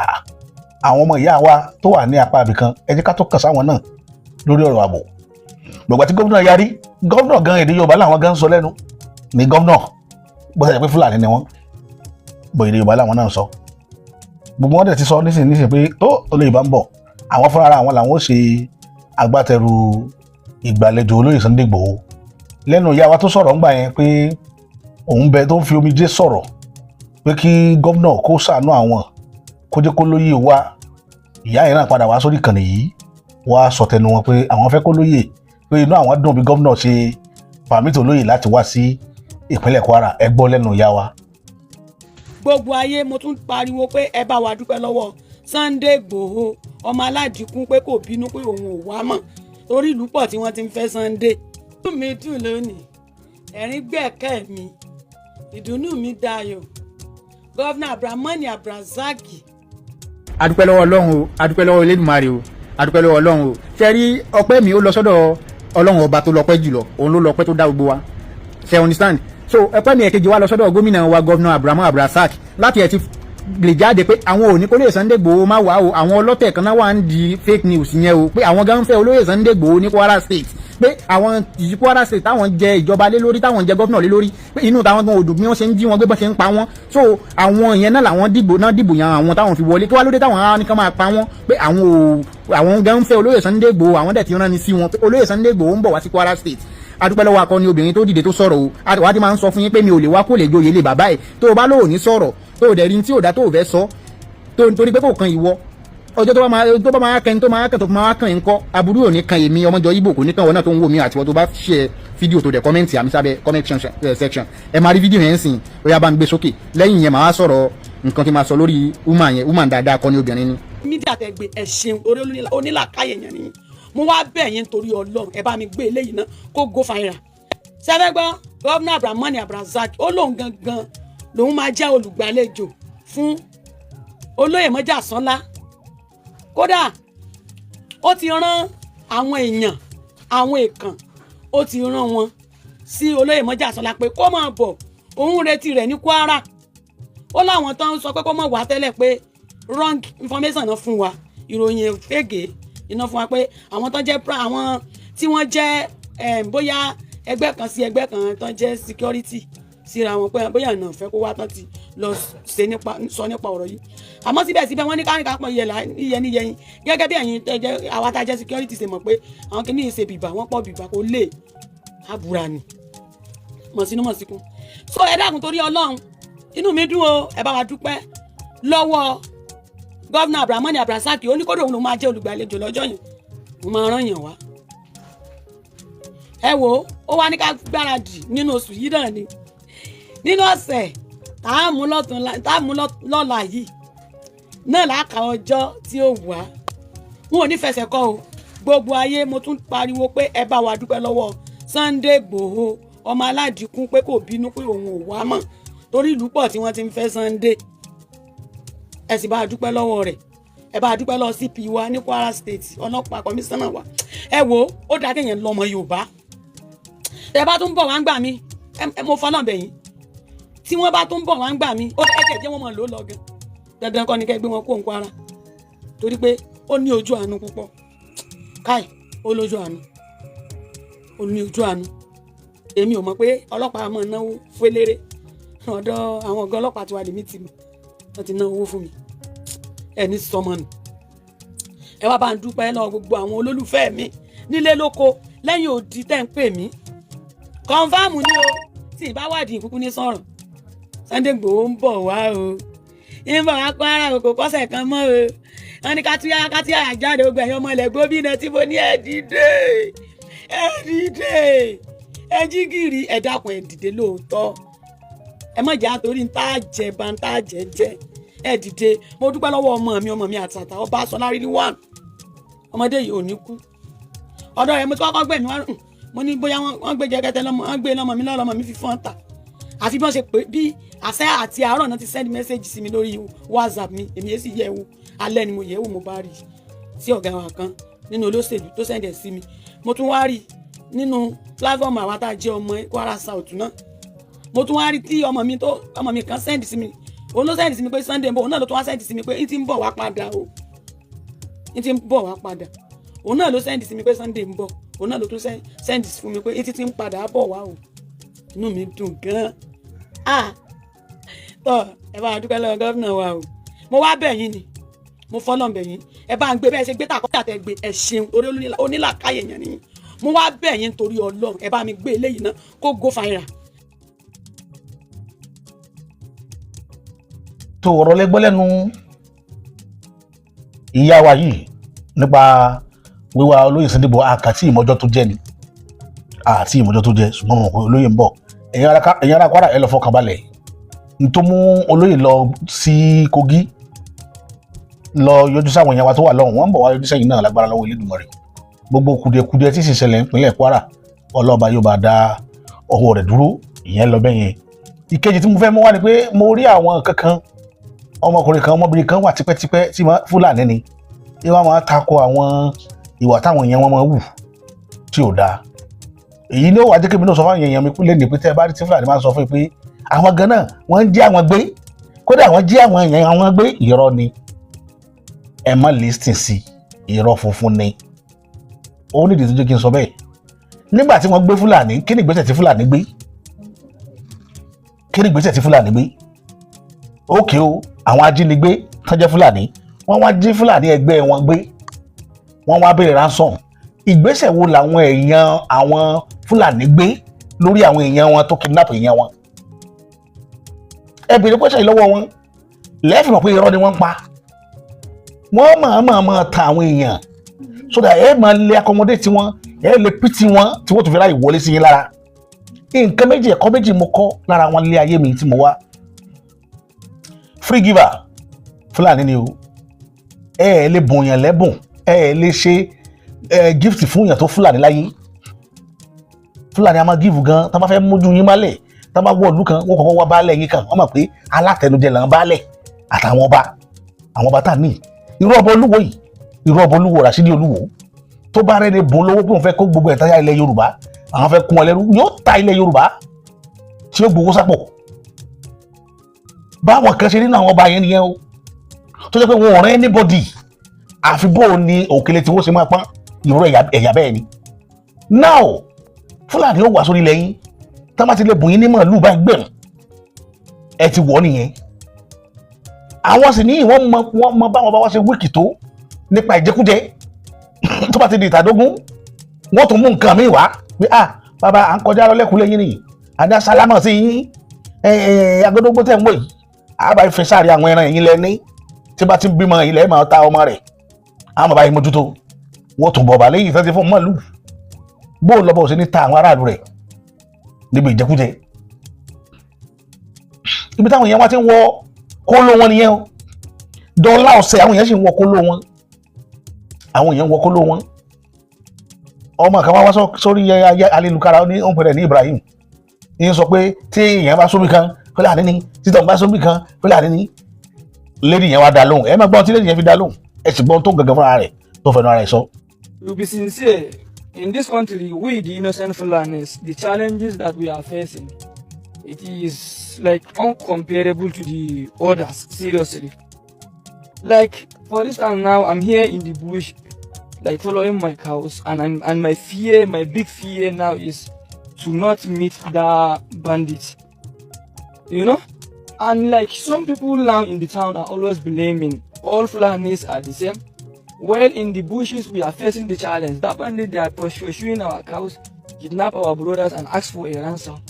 àwọn ọmọ ìyá wa tó wà ní apá ibìkan ẹ jẹ́ ká tó kàn sáwọn náà lórí ọ̀rọ̀ ààbò. Gbogbo tí gómìnà yarí, gómìnà gan èdè Yorùbá làwọn gan sọ lẹ́nu ní gómìnà bó ṣe pé Fúlàní ni wọ́n, bó èdè Yorùbá làwọn náà sọ. Gbogbo wọn dẹ̀ ti sọ nísìnyí pé tó olóyè bá ń bọ̀ àwọn fúnra ara àwọn làwọn ó ṣe agbátẹrù ìgbàlejò olóyè Sunday Igboho. Lẹ́nu ìyá wa tó sọ̀rọ̀ ńgbà yẹn pé òun bẹ tó ń fi omijé sọ̀rọ̀ pé kí gómìnà kó ṣàánú àwọn kó jẹ́ kó lóyè wá. Ìyá yẹn náà padà wá sórí ìkànnì yìí wá sọ tẹnu wọn pé àwọn fẹ́ kó lóyè, pé inú àwọn dùn bí gómìnà ṣe pàmìtì olóyè láti wá sí ìpínlẹ̀ Kwara. Ẹ gbọ́ lẹ́nu ìyá wa. Gbogbo ayé mo tún pariwo pé ẹ bá wa dúpẹ́ lọ́wọ́ Sunday Igboho ọmọ aládìkún pé kò bínú pé òun ò wá mọ́ torí ìlú pọ̀ tí wọ́n ti ń fẹ́ Sunday. Ìdùnnú mi dùn lónìí, ẹ̀rín gbẹ̀kẹ́ mi, ìdùnnú mi dayọ̀. Gọ́vnà Abdulrahman Abdulrazak. Adúpẹ́ lọ́wọ́ Ọlọ́run o, adúpẹ́ lọ́wọ́ Elédùmarè o, adúpẹ́ lọ́wọ́ Ọlọ́run o. Ṣé rí ọpẹ́ mi ó lọ sọ́dọ̀ Ọlọ́run ọba tó lọ́pẹ́ jùlọ, òun ló lọ́pẹ́ tó dá gbogbo wa. Ṣé understand? So ọpẹ́ mi ẹ̀kejì wa lọ sọ́dọ̀ gómìnà wa Gọ́vnà Abdulrahman Abdulrazak láti ẹ̀ ti lè jáde pé àwọn ò ní kó lè Sunday Igboho má wà o, àwọn ọlọ́tẹ̀ kan náà wà ń di fake news yẹn o, pé àwọn gan fẹ́ olóyè Sunday Igboho ní Kwara State. pé àwọn Kwara State táwọn jẹ ìjọba lé lórí táwọn jẹ gọ́fìnà lé lórí pé inú táwọn gan odò bí wọ́n ṣe ń jí wọn gbé bọ́ ṣe ń pa wọ́n so àwọn ìyẹn náà làwọn dìbò yan àwọn táwọn fi wọlé kí wá lóde táwọn ará nìkan máa pa wọ́n pé àwọn gan ń fẹ́ olóyè Sunday Igboho àwọn dẹ̀ ti rán ni sí wọn pé olóyè Sunday Igboho ń bọ̀ wá sí Kwara State adúpẹ́ lọ́wọ́ akọni obìnrin tó dìde tó sọ̀rọ̀ o wá ti máa ń sọ fún yín pé mi ò lè wá kó lè joyè lè bàbá ẹ̀ tó o bá lóò ní sọ̀rọ̀ tó o dẹ̀ rí tí ò dá tó o fẹ́ sọ tó nítorí pé kò kan ìwọ ọjọ́ tó bá máa kẹ́ni tó máa kàn ń kọ́ aburú ò ní kan èmi ọmọjọ Ìgbò kò ní kan wọn náà tó ń wò mí àti wọn tó bá ṣe fídíò tó dẹ̀ kọ́mẹ́ǹtì àmì sábẹ́ comment section ẹ máa rí fídíò yẹn ń sìn ó yá bá ń gbé sókè lẹ́yìn yẹn máa sọ̀rọ̀ nǹkan tí máa sọ lórí woman dáadáa akọni obìnrin ni. mídíà tẹ gbé ẹṣin orí onílàkàyè yẹn nìyí mo wá bẹ̀ yín torí Ọlọ́run ẹ bá mi gbé eléyìí náà kó go viral sẹ́fẹ́gbọ́n gọ́vnà Abdulrahman Abdulrazak ó lóun gangan lòun máa jẹ́ olùgbàlejò fún olóyè Mọ́jà Sọ́lá kódà ó ti rán àwọn èèyàn àwọn èèkàn ó ti rán wọn sí olóyè Mọ́jà Sọ́lá pé kó máa bọ̀ òun retí rẹ̀ ní Kwara ó láwọn tán sọ pé kó máa wá tẹ́lẹ̀ pé wrong information náà fún wa ìròyìn fègè iná fún wa pé àwọn tán jẹ́ àwọn tí wọ́n jẹ́ bóyá ẹgbẹ́ kan sí ẹgbẹ́ kan tán jẹ́ security síra wọn pé bóyá ìnà fẹ́ kó wá tán ti lọ sọ nípa ọ̀rọ̀ yìí àmọ́ síbẹ̀síbẹ̀ wọ́n ní káríkà pọ̀ yẹ níyẹyìn gẹ́gẹ́ bí ẹ̀yin tẹ́jẹ́ àwa tá jẹ́ security ṣe mọ̀ pé àwọn kìíní ṣe bìbà wọ́n pọ̀ bìbà kó lè àbúrà ni mọ̀sínú mọ̀síkún so ẹ dákun torí Ọlọ́run inú mi dùn o ẹ bá wa dúpẹ́ lọ́wọ́ gọ́vnà Abdulrahman Abdulrazak oníkódò òun ló máa jẹ́ olùgbàlejò lọ́jọ́ yẹn mo máa rán yàn wá ẹ wo ó wá ní ká gbáradì nínú oṣù yìí náà ni nínú ọ̀sẹ̀ tá a mú lọ́la yìí náà láka ọjọ́ tí ó wà wọn ò ní fẹsẹ̀ kọ́ o gbogbo ayé mo tún pariwo pé ẹ bá wa dúpẹ́ lọ́wọ́ Sunday Igboho ọmọ aládìkún pé kò bínú pé òun ò wá mọ́ torí ìlú pọ̀ tí wọ́n ti ń fẹ́ Sunday ẹ sì bá a dúpẹ́ lọ́wọ́ rẹ̀ ẹ bá a dúpẹ́ lọ́wọ́ CP wa ní Kwara State ọlọ́pàá kọmíṣánná wa ẹ wo ó dáa kéèyàn lọ́mọ Yorùbá ẹ bá tún bọ̀ wá ń gbà mí mo fọlọ́ bẹ̀yìn tí wọ́n bá tún bọ̀ wá ń gbà mí ó ẹ̀jẹ̀ jẹ́ wọ́n mọ̀ ló lọ gan dandan kọ́ ni kẹ́ gbé wọn kó ń Kwara torí pé ó ní ojú àánú púpọ̀ káì ó lójú àánú ó ní ojú àánú èmi ò mọ̀ pé ọlọ́pàá máa náwó fẹ́lẹ́rẹ́ ọ̀dọ̀ àwọn ọ̀gá ọlọ́pàá tí wà lèmi tì mí wọ́n ti ná owó fún mi ẹni sọmọ nù ẹ wá bá ń dúpẹ́ lọ gbogbo àwọn olólùfẹ́ mi nílé lóko lẹ́yìn odi tẹ́ ń pè mí kọ́ńfàmù ni o tí ìbá wádìí kúkú ní sọ̀rọ̀ Sunday Igboho ń bọ̀ wá o ń bọ̀ wá Kwara kò kọ́sẹ̀ kan mọ́ o wọ́n ní kátíyà àjáde gbogbo ẹ̀yọ́ ọmọ ilẹ̀ gómìnà tí mo ní ẹ dìde ẹ jí gìrì ẹ dákun ẹ dìde lóòótọ́ ẹ má jẹ́ àtòrí ń tá jẹ bá ń tá jẹ jẹ ẹ dìde mo dúpẹ́ lọ́wọ́ ọmọ mi àtàtà ọba Sọlá rí ní wàn ọmọdé yìí ò ní kú ọ̀dọ̀ rẹ̀ mo ti kọ́kọ́ gbẹ̀mí wá mo ní bóyá wọ́n gbé jẹ́gẹ́tẹ́ lọ́mọ wọ́n gbé lọ́mọ mi lọ́mọ mi fi fọ́n ta àfi bí wọ́n ṣe pé bí àṣẹ àti àárọ̀ náà ti send message sí mi lórí WhatsApp mi èmi yẹn sì yẹ̀ wò alẹ́ ni mo yẹ̀ wò mo bá rí sí ọ̀gá wa kan nínú olóṣèlú tó send ẹ̀ sí mi mo tún wá rí nínú platform àwa tá a jẹ́ ọmọ Kwara South náà mo tún wá rí tí ọmọ mi kan send sí mi òun ló send sí mi pé Sunday ń bọ̀ òun náà ló tún wá send sí mi pé n ti ń bọ̀ wá padà o n ti ń bọ̀ wá padà òun náà ló send sí mi pé Sunday ń bọ̀ òun náà ló tún send fún mi pé n ti ń padà bọ̀ wá o inú mi dùn gan-an tọ́ ẹ bá dúpẹ́ lọ́wọ́ gọ́vnà wa o mo wá bẹ̀ yín ni mo fọ́lọ́ bẹ̀ yín ẹ bá ń gbé bẹ́ẹ̀ ṣe gbé tàkọ́ tàtẹ́ gbé ẹ ṣeun orí onílàkàyè yẹn nìyí mo wá bẹ̀ yín torí Ọlọ́run ẹ bá mi gbé eléyìí náà kó go viral. tó ọ̀rọ̀ lẹ́gbọ́ lẹ́nu ìyá wa yìí nípa wíwá olóyè Sunday Igboho àkàtì ìmọ̀jọ́ tó jẹ́ ni àti ìmọ̀jọ́ tó jẹ́ ṣùgbọ́n mọ̀ pé olóyè ń bọ̀ ẹ̀yin ará Kwara ẹ lọ fọkàn balẹ̀ n tó mú olóyè lọ sí Kogi lọ yọjú sáwọn èèyàn wa tó wà lọ́hùn wọ́n ń bọ̀ wá yọjú sẹ́yìn náà lágbára lọ́wọ́ Elédùmarè gbogbo kùdìẹ̀kùdìẹ̀ tí sì ṣẹlẹ̀ nípínlẹ̀ Kwara ọlọ́ọ̀bá yóò bá dá ọwọ́ rẹ̀ dúró ìyẹn lọ bẹ́yẹn ìkejì tí mo fẹ́ mú wá ni pé mo rí àwọn kankan ọmọkùnrin kan ọmọbìnrin kan wà tipẹ́tipẹ́ tí Fúlàní ni tí wọ́n máa tako àwọn ìwà táwọn èèyàn wọn máa wù tí ò dáa èyí ni ó wà jẹ́ kí mi náà sọ fún èèyàn mi kúlẹ̀ ní pé tẹ́ ẹ bá rí tí Fúlàní máa ń sọ fún mi pé àwọn gan náà wọ́n ń jí àwọn gbé kódà wọ́n jí àwọn èèyàn àwọn gbé irọ́ ni ẹ má listen sí irọ́ funfun ni ó nídìí tó jẹ́ kí n sọ bẹ́ẹ̀ nígbà tí wọ́n gbé Fúlàní kí ni ìgbésẹ̀ tí Fúlàní gbé ókè o àwọn ajínigbé tán jẹ́ Fúlàní wọ́n wá jí Fúlàní ẹgbẹ́ wọn gbé wọ́n wá béèrè ransom ìgbésẹ̀ wo làwọn èèyàn àwọn Fúlàní gbé lórí àwọn èèyàn wọn tó kidnap èèyàn wọn ẹ béèrè pẹ́sẹ̀ yìí lọ́wọ́ wọn lẹ́ẹ̀fì mọ̀ pé irọ́ ni wọ́n ń pa wọ́n máa ta àwọn èèyàn so that ẹ máa lè accommodate wọn ẹ lè pìtì wọn tí wọ́n tún fi ráyè wọlé sí yín lára nǹkan méjì ẹ̀kọ́ méjì mo kọ́ lára wọn lé ayé mi tí mo wá free giver Fúlàní ni o ẹ lè bùnyàn lẹ́bùn ẹ lè ṣe gift fún yàn tó Fúlàní láyé Fúlàní a máa give gan tá bá fẹ́ mójú yín málẹ̀ tá bá wọ ìlú kan wọ́n kọ́kọ́ wá baálẹ̀ yín kan wọ́n mọ̀ pé alátẹnujẹ là ń baálẹ̀ àtàwọn ọba tá a ní irú ọba Olúwo yìí irú ọba Olúwo Ràṣídì Olúwo tó bá rẹ́ni bùn lówó pé òun fẹ́ kó gbogbo ẹ̀ táyà ilẹ̀ Yorùbá àwọn fẹ́ kún ọ lẹ́rú yóò ta ilẹ̀ Yorùbá tí ó gbowó sápò báwọn kan ṣe nínú àwọn ọba yẹn nìyẹn o tó jẹ́ pé wọn ò rẹ́ anybody àfi bó ni òkèlè tí wọ́n ṣe máa pọ́n ìró ẹ̀yà bẹ́ẹ̀ ni now Fúlàní ó wà sórí ilẹ̀ yín tá má ti lè bùn yín ní màálù bá gbẹ̀rún ẹ ti wọ̀ nìyẹn àwọn sì ní wọ́n mọ báwọn bá wá ṣe wíìkì tó nípa ìjẹkújẹ tó bá ti di ìtàdógún wọ́n tún mú nǹkan mi wá pé bàbá à ń kọjá lọ lẹ́kùn lẹ́yìn nìyí àdá sálámà sí yín agbódógbó tẹ̀ ń wò yìí àbá ìfẹ́ sáré àwọn ẹran yìí lẹ́ni tí bá ti ń bímọ ilẹ̀ máa ta ọmọ rẹ̀ àwọn bàbá yìí mójútó wọ́n tún bọ̀ bà lẹ́yìn ìfẹ́ ti fún mọ́lù bó lọ́bọ̀ sí ní ta àwọn aráàlú rẹ̀ níbi ìjẹkújẹ ibi táwọn èèyàn wá ti ń wọ kóló wọn nìyẹn o dọ́là ọ̀sẹ̀ àwọn èèyàn sì ń wọ kóló wọn ọmọ kan wá sórí alélùkára ní òun pẹ̀lẹ́ ní Ibrahim ní sọ pé tí èèyàn bá sómi kan Fúlàní ní títọ̀ bá sómi kan Fúlàní ní lady yẹn wá dá lóhùn ẹ má gbọ́n tí lady yẹn fi dá lóhùn ẹ sì gbọ́n tó gẹ́gẹ́ fúnra rẹ̀ tó fẹnu ara ẹ̀ sọ. To be sincere, in this country, we the innocent Fulanis, the challenges that we are facing, it is like uncomparable to the others, seriously. Like, for instance, now I'm here in the bush, like following my cows, and my fear, my big fear now is to not meet the bandits, you know? And like some people now in the town are always blaming all Fulanis are the same. Well, in the bushes, we are facing the challenge. That bandit, they are pursuing our cows, kidnap our brothers, and ask for a ransom.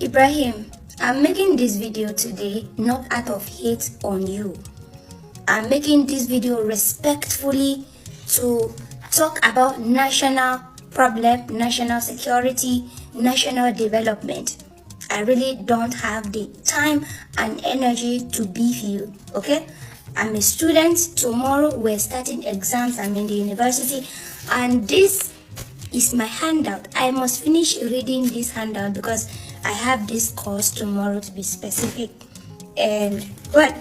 Ibrahim, I'm making this video today not out of hate on you. I'm making this video respectfully to talk about national problem, national security, national development. I really don't have the time and energy to beef you, okay? I'm a student. Tomorrow we're starting exams. I'm in the university, and this is my handout. I must finish reading this handout because I have this course tomorrow, to be specific. But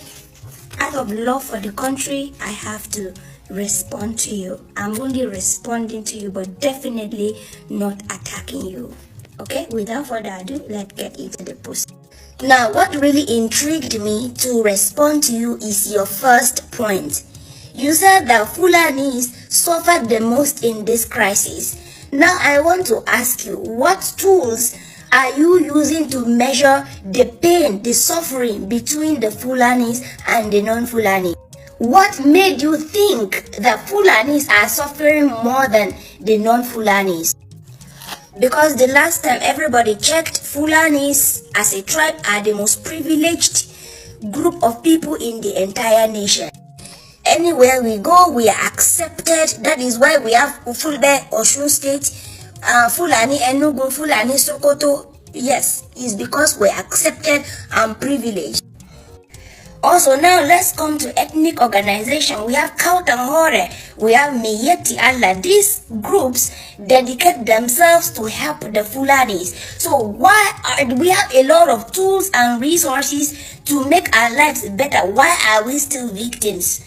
out of love for the country, I have to respond to you. I'm only responding to you, but definitely not attacking you. Okay, without further ado, let's get into the post. Now, what really intrigued me to respond to you is your first point. You said that Fulanis suffered the most in this crisis. Now, I want to ask you, what tools are you using to measure the pain, the suffering between the Fulanis and the non-Fulanis? What made you think that Fulanis are suffering more than the non-Fulanis? Because the last time everybody checked, Fulanis as a tribe are the most privileged group of people in the entire nation. Anywhere we go, we are accepted. That is why we have Fulbe, Osun State, Fulani Enugu, Fulani Sokoto. Yes, it's because we're accepted and privileged. Also, now let's come to ethnic organization. We have Kautanhore, we have Miyeti Allah. These groups dedicate themselves to help the Fulanis. So we have a lot of tools and resources to make our lives better. Why are we still victims?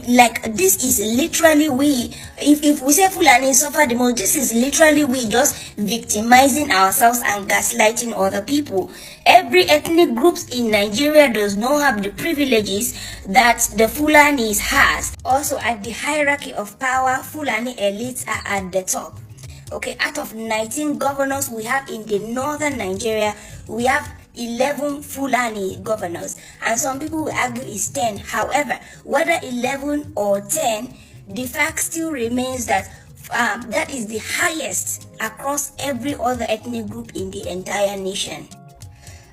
Like, this is literally we. If we say Fulani suffer the most, this is literally we just victimizing ourselves and gaslighting other people. Every ethnic group in Nigeria does not have the privileges that the Fulanis has. Also, at the hierarchy of power, Fulani elites are at the top. Okay, out of 19 governors we have in the northern Nigeria, we have 11 Fulani governors, and some people will argue it's 10. However, whether 11 or 10, the fact still remains that that is the highest across every other ethnic group in the entire nation.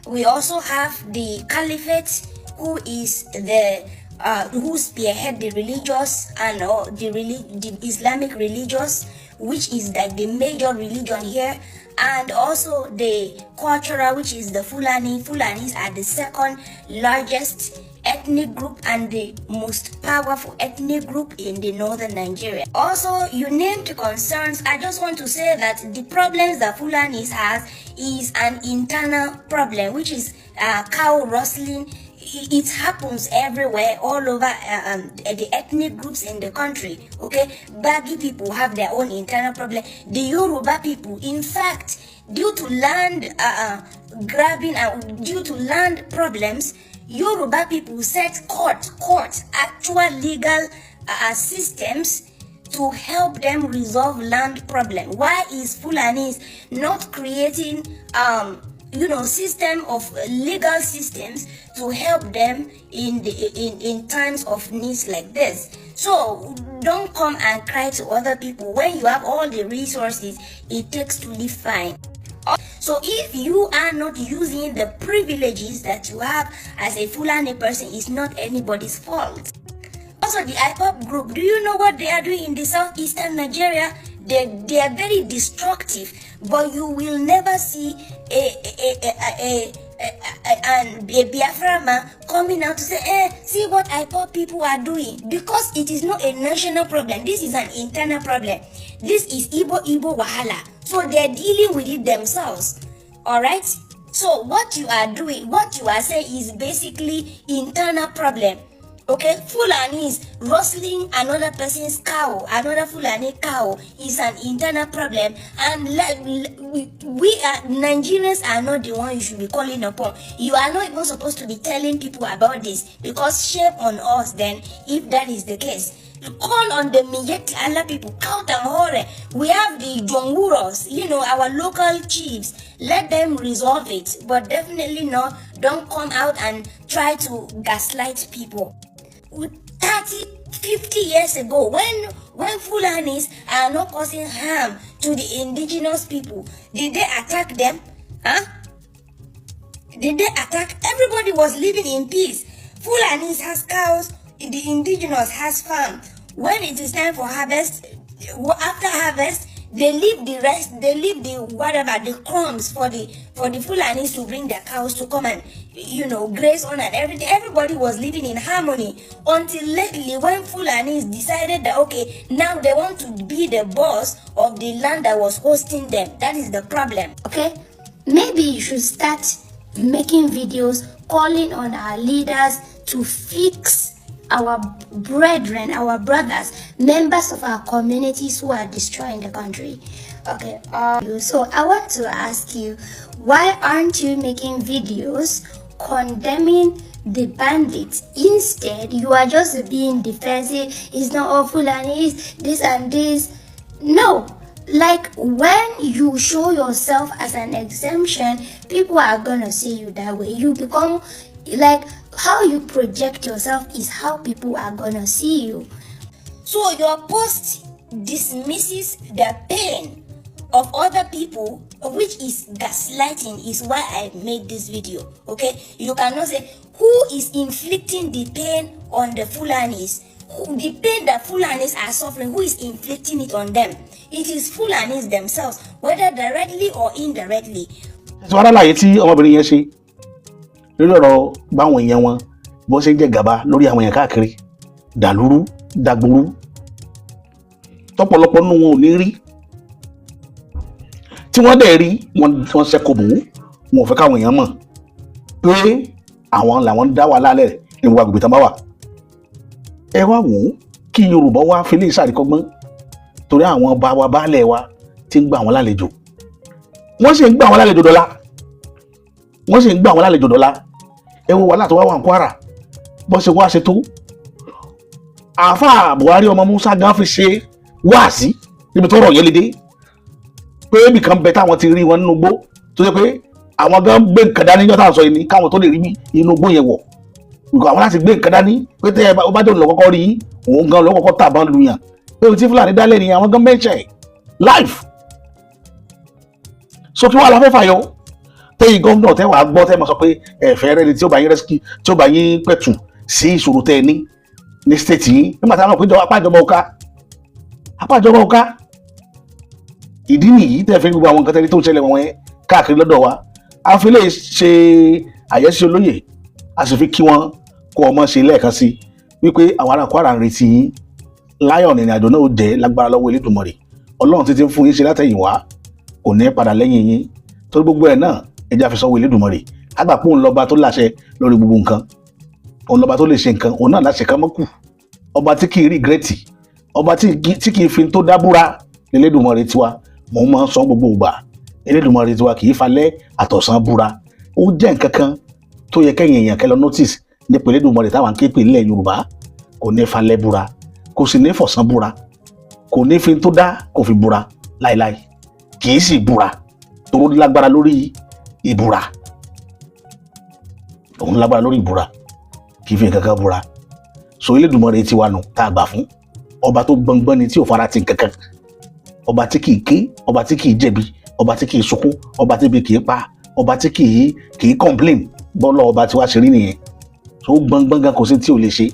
We also have the Caliphate, who is the who spearhead the religious and the Islamic religious, which is like the major religion here, and also the cultural, which is the Fulani. Fulanis are the second largest ethnic group and the most powerful ethnic group in the northern Nigeria. Also, you named concerns. I just want to say that the problems that Fulanis has is an internal problem, which is cow rustling. It happens everywhere, all over the ethnic groups in the country. Okay, Baggy people have their own internal problem. The Yoruba people, in fact, due to land grabbing and due to land problems, Yoruba people set court, actual legal systems to help them resolve land problem. Why is Fulanis not creating system of legal systems to help them in times of needs like this? So don't come and cry to other people when you have all the resources it takes to live fine. So if you are not using the privileges that you have as a Fulani person, it's not anybody's fault. Also, the IPOP group, do you know what they are doing in the southeastern Nigeria? They are very destructive, but you will never see a Biafra man coming out to say, see what IPOP people are doing, because it is not a national problem. This is an internal problem. This is Igbo wahala. So they are dealing with it themselves. All right. So what you are doing, what you are saying, is basically internal problem. Okay, Fulani is rustling another person's cow, another Fulani cow is an internal problem, and we are Nigerians are not the one you should be calling upon. You are not even supposed to be telling people about this, because shame on us then if that is the case. Call on the Miyeti Allah people, count and hurry. We have the Jonguros, our local chiefs. Let them resolve it, but definitely not. Don't come out and try to gaslight people. 30, 50 years ago, when Fulanis are not causing harm to the indigenous people, did they attack them? Did they attack? Everybody was living in peace. Fulanis has cows, the indigenous has farm. When it is time for harvest, after harvest, they leave the rest, they leave the crumbs for the Fulanis to bring their cows to come and graze on and everything. Everybody was living in harmony until lately, when Fulanis decided that okay, now they want to be the boss of the land that was hosting them. That is the problem. Okay, maybe you should start making videos calling on our leaders to fix our brethren, our brothers, members of our communities who are destroying the country. Okay, so I want to ask you, why aren't you making videos condemning the bandits? Instead, you are just being defensive. It's not all Fulanis, this and this. No, like when you show yourself as an exemption, people are gonna see you that way. You become like, how you project yourself is how people are gonna see you. So your post dismisses the pain of other people, which is gaslighting, is why I made this video. Okay, you cannot say who is inflicting the pain on the Fulanis. The pain that Fulanis are suffering, who is inflicting it on them? It is Fulanis themselves, whether directly or indirectly. lórí ọ̀rọ̀ báwọn èèyàn wọn bó ṣe ń jẹ gàba lórí àwọn èèyàn káàkiri dàlúrú dàgbòrú tọ́pọ̀lọpọ̀ nínú wọn ò ní rí, tí wọ́n dẹ̀ rí wọn ṣẹ́kọ̀ bò wọn ò fẹ́ káwọn èèyàn mọ̀ pé àwọn làwọn dá wà lálẹ́ ní gbogbo àgbègbè tán bá wà. Ẹ wá wò ó kí Yorùbá wá fi lè ṣàríkọ́gbọ́n torí àwọn bá wa baálẹ̀ wa ti ń gbà wọn lálejò, wọ́n sì ń gbà wọn lálejò dọ́là, wọ́n sì ń gbà wọn lálejò dọ́là. Ẹ wo wàhálà tó wá wà ní Kwara bó ṣe wá ṣe tó. Àáfàá Buhari ọmọ Musa gan fi ṣe wáàsí níbi tó rọ̀ yẹn lédè pé ibì kan bẹ táwọn ti rí wọn nínú igbó tó jẹ́ pé àwọn gan gbé nǹkan dání níjọ́ táwọn sọ yìí ní káwọn tó lè rí inú igbó yẹn wọ̀ àwọn láti gbé nǹkan dání pé tẹ́ ẹ bá jẹ́ olùkọ́kọ́ rí òun gan lọ́kọ́kọ́ tàbá lu yàn pé ohun tí Fúlàní dálẹ̀ ni àwọn gan mẹ́ṣẹ̀ life. So kí wàá la fẹ́ fàyọ tẹ́yìn gómìnà tẹ́ wàá gbọ́ tẹ́ mọ̀ sọ pé ẹ̀fẹ́ rẹ ni tí ó bá yín rẹ́síkì tí ó bá yín pẹ̀tù sí ìṣòro tẹ́ ẹ ní state yìí nígbà táwọn òpin apá ìjọba ọ̀ká ìdí nìyí tẹ́ fi gbogbo àwọn nǹkan tẹ́lẹ̀ tó ń ṣẹlẹ̀ wọn yẹn káàkiri lọ́dọ̀ wa a fi lè ṣe àyẹ́sí olóyè a sì fi kí wọn kó ọmọ ṣe lẹ́ẹ̀kan sí wípé àwọn ará Kwara ń retí yín láyọ̀ ìrìn àjò náà ó jẹ́ lágbára lọ́wọ́ Elédùmarè Ọlọ́run títí ń fún yín ṣe látẹ̀yìnwá kò ní padà lẹ́yìn yín torí gbogbo ẹ̀ náà ẹja fi sọ́wọ́ Elédùmarè àgbà pé òun lọ́ba tó láṣẹ lórí gbogbo nǹkan òun lọ́ba tó lè ṣe nǹkan òun náà láṣẹ kan mọ́kù ọba tí kì í rìgírẹ́tì ọba tí kì í fi tó dábúra Elédùmarè tiwa mò ń máa ń sọ gbogbo ìgbà Elédùmarè tiwa kì í falẹ̀ àtọ̀sán búra ó jẹ́ nǹkan kan tó yẹ kẹ́yìn èèyàn kẹ́ lọ notice nípa Elédùmarè táwọn kéèpè nílẹ̀ Yorùbá kò ní falẹ̀ búra kò sì ní fọ̀sán búra kò ní fi tó dá kò fi búra láéláé kì í sì búra toró lágbára lórí ìbúra òun lágbára lórí ìbúra kì í fi nǹkan kan búra so Elédùmarè tiwa nù tá a gbà fún ọba tó gbọngbọ́n ni tí ò fara ti kankan ọba tí kì í ké ọba tí kì í jẹ̀bi ọba tí kì í sunkún ọba tí kì í pa ọba tí kì í complain bọ́lá ọba tí wàá ṣe rí nìyẹn tó gbọngbọ́n gan kò sí tí ò lè ṣe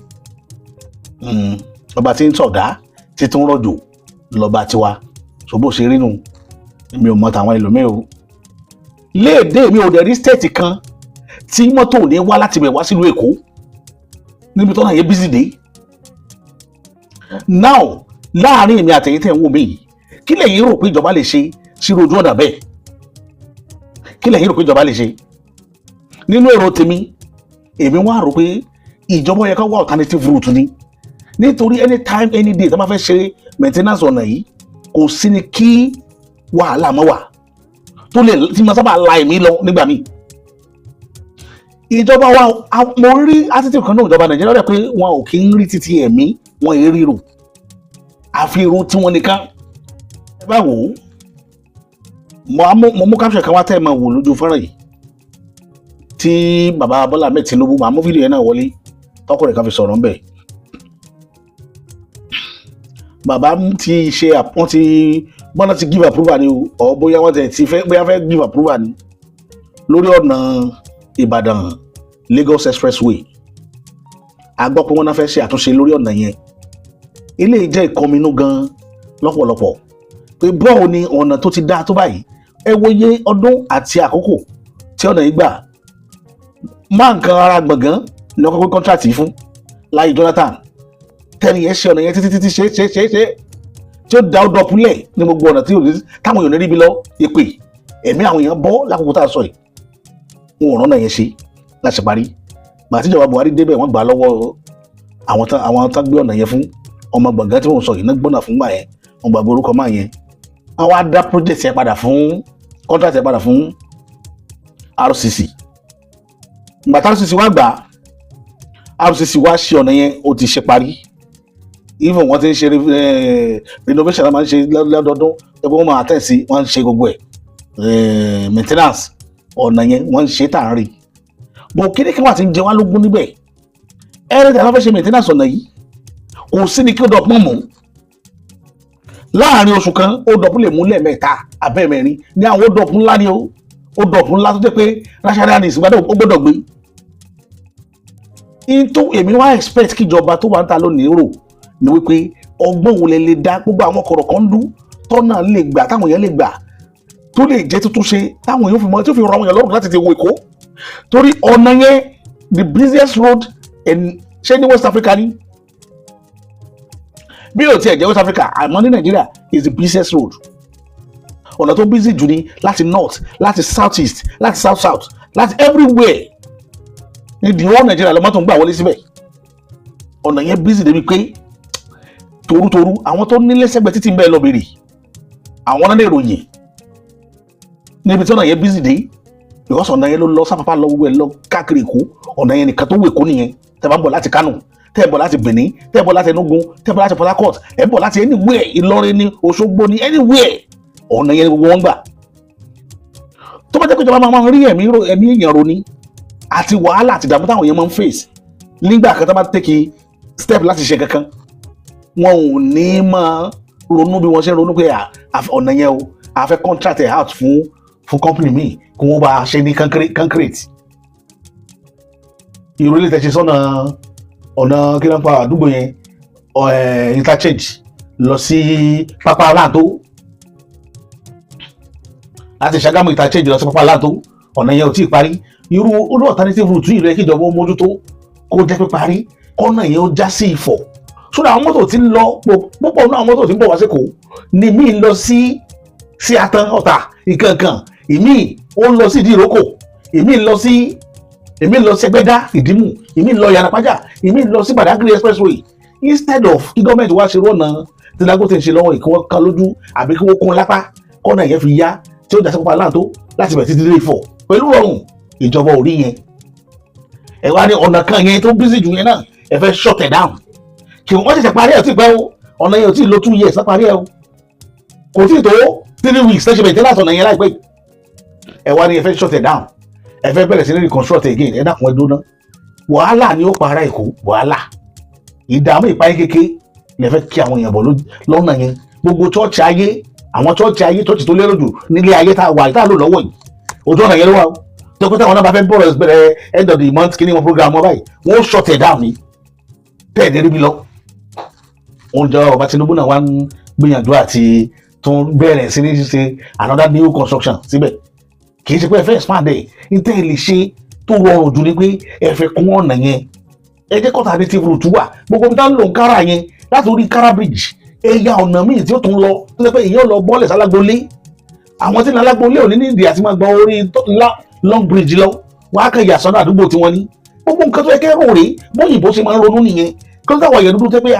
ọba tí ń sọ̀dá tí tó ń rọ̀jò lọ́ba tiwa so bó ṣe rí nù mi ò mọ tàwọn ẹlòmíì o léèdè mi ò dẹ̀ rí stéètì kan tí mọ́tò ní wá láti bẹ̀ wá sílùú Èkó níbi tó náà yẹ bísí dé now láàrin èmi àtẹ̀yìn tẹ̀ ń wò mí yìí kí lẹ̀yin rò pé ìjọba lè ṣe sírò ojú ọ̀nà bẹ́ẹ̀ kí lẹ̀yin rò pé ìjọba lè ṣe nínú èrò tèmi èmi wá rò pé ìjọba yẹ ká wá alternative route ni nítorí anytime any day tó máa fẹ́ ṣe maintenance ọ̀nà yìí kò sí ni kí wàhálà mọ́ wà tó lè tí mo sábà la ẹ̀mí lọ nígbà míì ìjọba wa mo rí attitude kan náà ìjọba Nàìjíríà rẹ̀ pé wọn ò kí ń rí títí ẹ̀mí wọn ì ríro àfi irun tí wọ́n nìkan ẹ bá wò ó mo mú caption kan wá tẹ́ ẹ máa wò lójú fọ́nrán yìí tí bàbá Bọ́lá Ahmed Tinubu máa mú fídíò yẹn náà wọlé tọkùnrin kan fi sọ̀rọ̀ ń bẹ̀ bàbá ti ṣe wọ́n ti bọ́nà ti give approval ni o bóyá wọ́n ti fẹ́ give approval ni lórí ọ̀nà Ìbàdàn Lagos Expressway a gbọ́ pé wọ́n náà fẹ́ ṣe àtúnṣe lórí ọ̀nà yẹn eléyìí jẹ́ ìkọminú gan lọ́pọ̀lọpọ̀ pé bọ́ọ̀ ni ọ̀nà tó ti dáa tó báyìí ẹ wòye ọdún àti àkókò tí ọ̀nà yìí gbà máa nǹkan ara gbọ̀ngàn ní ọkọ̀ pé kọ́ńtrátì fún láyé Jonathan tẹ́ni yẹn ṣe ọ̀nà yẹn títí ṣe tí ó da ọdọ púlẹ̀ ní gbogbo ọ̀nà tí táwọn èèyàn níbi lọ èpè ẹ̀mí àwọn èèyàn bọ́ lákòókò tá a sọ yìí wọn ò rán náà yẹn ṣe láti parí gbàtíjọba Buhari débẹ̀ wọ́n gbà lọ́wọ́ àwọn tán gbé ọ̀nà yẹn fún ọmọ gbọ̀ngàn tí wọ́n sọ yìí náà gbọ́nà fún gbà yẹn wọ́n gbàgbé orúkọ máa yẹn wọ́n wá dá project yẹn padà fún contract yẹn padà fún RCC ìgbà tí RCC wá gbà RCC wá ṣe ọ̀nà yẹn ó ti ṣe parí even wọ́n ti ń ṣe renovation náà máa ń ṣe lọ́dọọdún ẹgbẹ́ wọn máa tẹ̀ sí wọ́n ń ṣe gbogbo ẹ̀ maintenance ọ̀nà yẹn wọ́n ń ṣe tà ń rí bó kíni kí wọ́n ti ń jẹ wá lógún níbẹ̀ ẹ̀rẹ́ tí a fẹ́ ṣe maintenance ọ̀nà yìí kò sí ni kí ó dọ̀pọ̀ mọ́ láàrin oṣù kan ó dọ̀pọ̀ lè mú lẹ́ẹ̀mẹ́ta abẹ́ẹ̀mẹ́rin ní àwọn ó dọ̀pọ̀ ńlá ni ó dọ̀pọ̀ ńlá tó jẹ́ pé national news ó gbọ́dọ̀ gbé into èmi wá expect kíjọba tó wà ń ta lónìí rò ní wípé ọgbọ́n wo lè dá gbogbo àwọn kọ̀rọ̀ kan dún tọ́nà lè gbà táwọn èèyàn lè gbà tó lè jẹ́ tuntun ṣe táwọn èèyàn fi mọ́ tí ó fi rọ àwọn èèyàn lọ́rùn láti ti wo Èkó torí ọ̀nà yẹn the busiest road ṣé ní West Africa ni bí o tiẹ̀ jẹ́ West Africa àmọ́ ní Nàìjíríà is the busiest road ọ̀nà tó busy jù ní láti north láti south east láti south south láti everywhere ní the whole Nàìjíríà lọ́mọ́ tó ń gbà wọlé síbẹ̀ ọ̀nà yẹn busy débi pé torutoru àwọn tó nílé sẹ́gbẹ̀ẹ́ títí ń bẹ́ẹ̀ lọ bèrè àwọn náà lè ròyìn níbi tí ọ̀nà yẹn busy dé because ọ̀nà yẹn ló lọ sáfàfà lọ gbogbo ẹ̀ lọ káàkiri Èkó ọ̀nà yẹn nìkan tó wù Èkó nìyẹn tẹ́ bá bọ̀ láti Kánò tẹ́ bọ̀ láti Benin tẹ́ bọ̀ láti Enugu tẹ́ bọ̀ láti Port Harcourt ẹ̀ bọ̀ láti anywhere Ìlọrin ní Òṣogbo ní anywhere ọ̀nà yẹn gbogbo wọn gbà. Tó bá jẹ́ pé ìjọba máa rí ẹ̀mí èèyàn ronú àti wàhálà àti ìdààmú táwọn èèyàn máa ń face nígbà kan tó bá take step láti ṣe kankan, wọn ò ní máa ronú bí wọ́n ṣe ronú pé ọ̀nà yẹn o a fẹ́ contract it out fún company míì kí wọ́n bá ṣe ní concrete. Irú ilé tẹ̀sí sọ́nà ọ̀nà kí ló ń pa àdúgbò yẹn interchange lọ sí pápá aláàtó láti Ṣàgámù interchange lọ sí pápá aláàtó, ọ̀nà yẹn ò tí ì parí. Irú olú alternative route yìí rẹ kí ìjọba ó mójútó kó jẹ́ pé parí kọ́nà yẹn ó já sí Ifọ̀. Sódà àwọn mọ́tò tí ń lọ púpọ̀ náà àwọn mọ́tò tí ń bọ̀ wá sẹ́kọ̀ọ́ ni míì lọ sí Atan Ọ̀tà ìkankan, ìmíì ó lọ sí Ìdíròkò, ìmíì lọ sí Ẹgbẹ́dá Ìdímù, ìmíì lọ Yànàpájà, ìmíì lọ sí Badagry expressway. Instead of kí gọ́ọ̀mẹ̀ntì wá ṣe rọ́nà tí Dangote ń ṣe lọ́wọ́ ìkọ́wọ́ kan lójú àbí kí wọ́n kún lápá kọ́nà yẹn fi yá tí ó jásí pápá aláàtó láti bẹ̀rẹ̀ títí dé Ifọ̀ pẹ̀lú rọrùn. Ìjọba ò rí yẹn. Ẹ wá ní ọ̀nà kan yẹn tó bísí jù yẹn náà ẹ fẹ́ shut it down. Kì wọ́n ṣẹ̀ṣẹ̀ parí ẹ̀ tí pẹ́ o, ọ̀nà yẹn ò tí ì lo 2 years lá parí ẹ̀ o, kò tí ì tó 3 weeks lẹ́sẹ̀ bẹ̀rẹ̀ láti ọ̀nà yẹn láìpẹ́. Ẹ wá ní ẹ fẹ́ shut it down, ẹ fẹ́ bẹ̀rẹ̀ sí ní reconstruct again. Ẹ dákun ẹ dúró náà. Wàhálà ni ó pa ará Èkó, wàhálà ìdààmú ìpayé kéke lè fẹ́ kí àwọn èèyàn bọ̀ lọ́nà yẹn. Gbogbo chọ́ọ̀chì ayé, àwọn chọ́ọ̀chì tó lérò jù nílé ayé tá a wà tá a lò lọ́wọ́ yìí, ojú ọ̀nà yẹn ló wà o. Tọ́pẹ́ táwọn náà bá fẹ́ bọ̀rọ̀ bẹ̀rẹ̀ end of the month kí ni wọn program wọn báyìí, wọ́n shut it down ni tẹ́ẹ̀ níbi lọ. Oúnjẹ ọba Tinubu náà wá ń gbìyànjú àti tún bẹ̀rẹ̀ sí ní ṣe another new construction síbẹ̀. Kì í ṣe pé ẹ fẹ́ expand ẹ̀, níta ẹ lè ṣe tó rọrùn jù ni pé ẹ fẹ́ kún ọ̀nà yẹn. Ẹ jẹ́ kọ́ta alternative route wà, gbogbo ibi tá ń lò ń kára yẹn láti orí kára bridge ẹ̀yà ọ̀nà míì tí ó tún lọ tó ṣe pé èèyàn lọ bọ́ọ̀lẹ̀ sálágbólé. Àwọn tí ń lágbólé ò ní ìdí àti máa gba orí long bridge lọ, wọ́n á kàn yà sọ́nà àdúgbò tiwọn ní. Gbogbo nǹkan tó yẹ kẹ́ rò rèé bóyìnbó ṣe máa ń ronú nìyẹn. Kí ló dáwọ̀ yẹn dúdú tẹ́ pé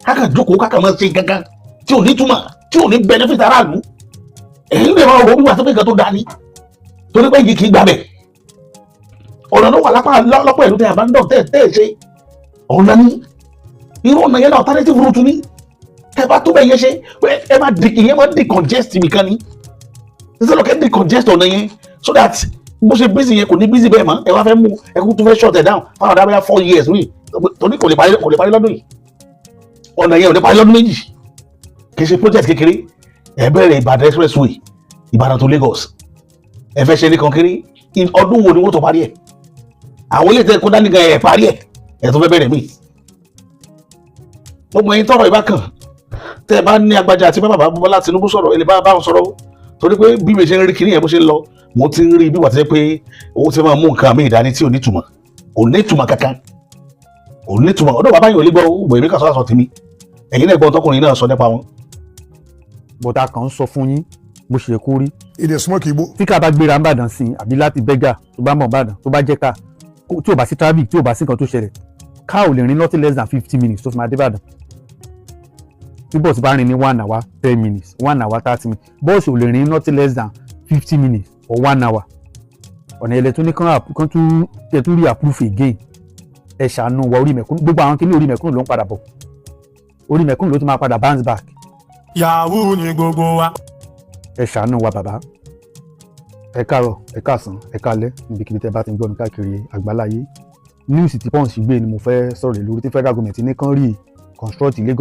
kákan jókòó kákan máa ṣe gangan tí ò ní túmọ̀ tí ò ní benefit aráàlú. Èyí lè máa rò wíwà tó pé nǹkan tó dá ní torí pé yìí kì í gbàbẹ̀. Ọ̀nà náà wà lọ́pọ̀ ìlú tẹ́ àbádọ́ tẹ́ ṣe ọ̀nà ní irú ọ̀nà yẹn náà alternative route ní. Ẹ bá tó bẹ́ẹ̀ yẹn ṣe ẹ má ìyẹn máa decongest nìkan ní. Ṣé lọ́kẹ́ decongest ọ̀nà yẹn so that bó ṣe busy yẹn kò ní busy bẹ́ẹ̀ mọ́. Ẹ wá fẹ́ mú ẹkú tó fẹ́ shut it down fáwọn ọ̀dà bẹ́ẹ̀ 4 years rí torí kò lè parí lọ́dún yìí. Ọ̀nà yẹn ò lè parí lọ́dún méjì. Kì í ṣe project kékeré. Ẹ bẹ̀rẹ̀ Ìbàdàn expressway Ìbàdàn to Lagos. Ẹ fẹ́ ṣe ní kankéré ọdún wo ni wọ́n tó parí ẹ̀? Àwọn ilé ìtẹ́ kó dání gan ẹ̀ parí ẹ̀ ẹ̀ tó fẹ́ bẹ̀rẹ̀ mí. Gbogbo ẹ̀yin tọrọ ìbákan tẹ́ ẹ bá ní Agbájá àti bàbá Bọ́lá Tinubu sọ̀rọ̀ ẹ lè bá wọn sọ̀rọ̀ torí pé bí mi ṣe ń rí kiri yẹn bó ṣe ń lọ mo ti ń rí bí wà ti jẹ́ pé owó ti máa mú nǹkan mi ìdání tí ò ní túmọ̀ kò ní túmọ̀ kankan kò ní túmọ̀ ọ̀dọ̀ bàbá yìí ò lè gbọ́ ògbò èmi kà sọ́dọ̀ sọ tèmi ẹ̀yin náà gbọ́n tọkùnrin náà sọ nípa wọn. bọ̀dà kan sọ fún yín bó ṣe kú rí. ilé smoke Igbo. tí ká bá gbéra ń bàdàn sí àbí láti bẹ́gà tó bá mọ̀ bàdàn tó bá jẹ́ ká tí ò bá sí traffic tí ò bá sí nǹkan tó ṣẹlẹ̀ ká ò lè rìn nothing less than 50 minutes tó fi máa dé Ìbàdàn. tí bọ́ọ̀sì bá rìn ní 1 hour 10 minutes 1 hour 30 minutes bọ́ọ̀sì ò lè rìn nothing less than 50 minutes or 1 hour. ọ̀nà ilẹ̀ tó ní kán tún rí approve again ẹ ṣàánú wa orí mẹ̀kúnnù gbogbo àwọn kìíní orí mẹ̀kúnnù ló ń padà bọ̀ orí mẹ̀kúnnù ló ti máa padà bounce back. yahoo ni gbogbo wa. ẹ ṣàánú wa bàbá ẹ káàárọ̀ ẹ káàsán ẹ káalẹ́ níbikíbi tẹ́ bá ti ń gbọ́ mi káàkiri àgbáláyé news tí Punch gbé ni mo fẹ́ sọ̀rọ̀ lórí tí federal government ní kán rí construct Lagos.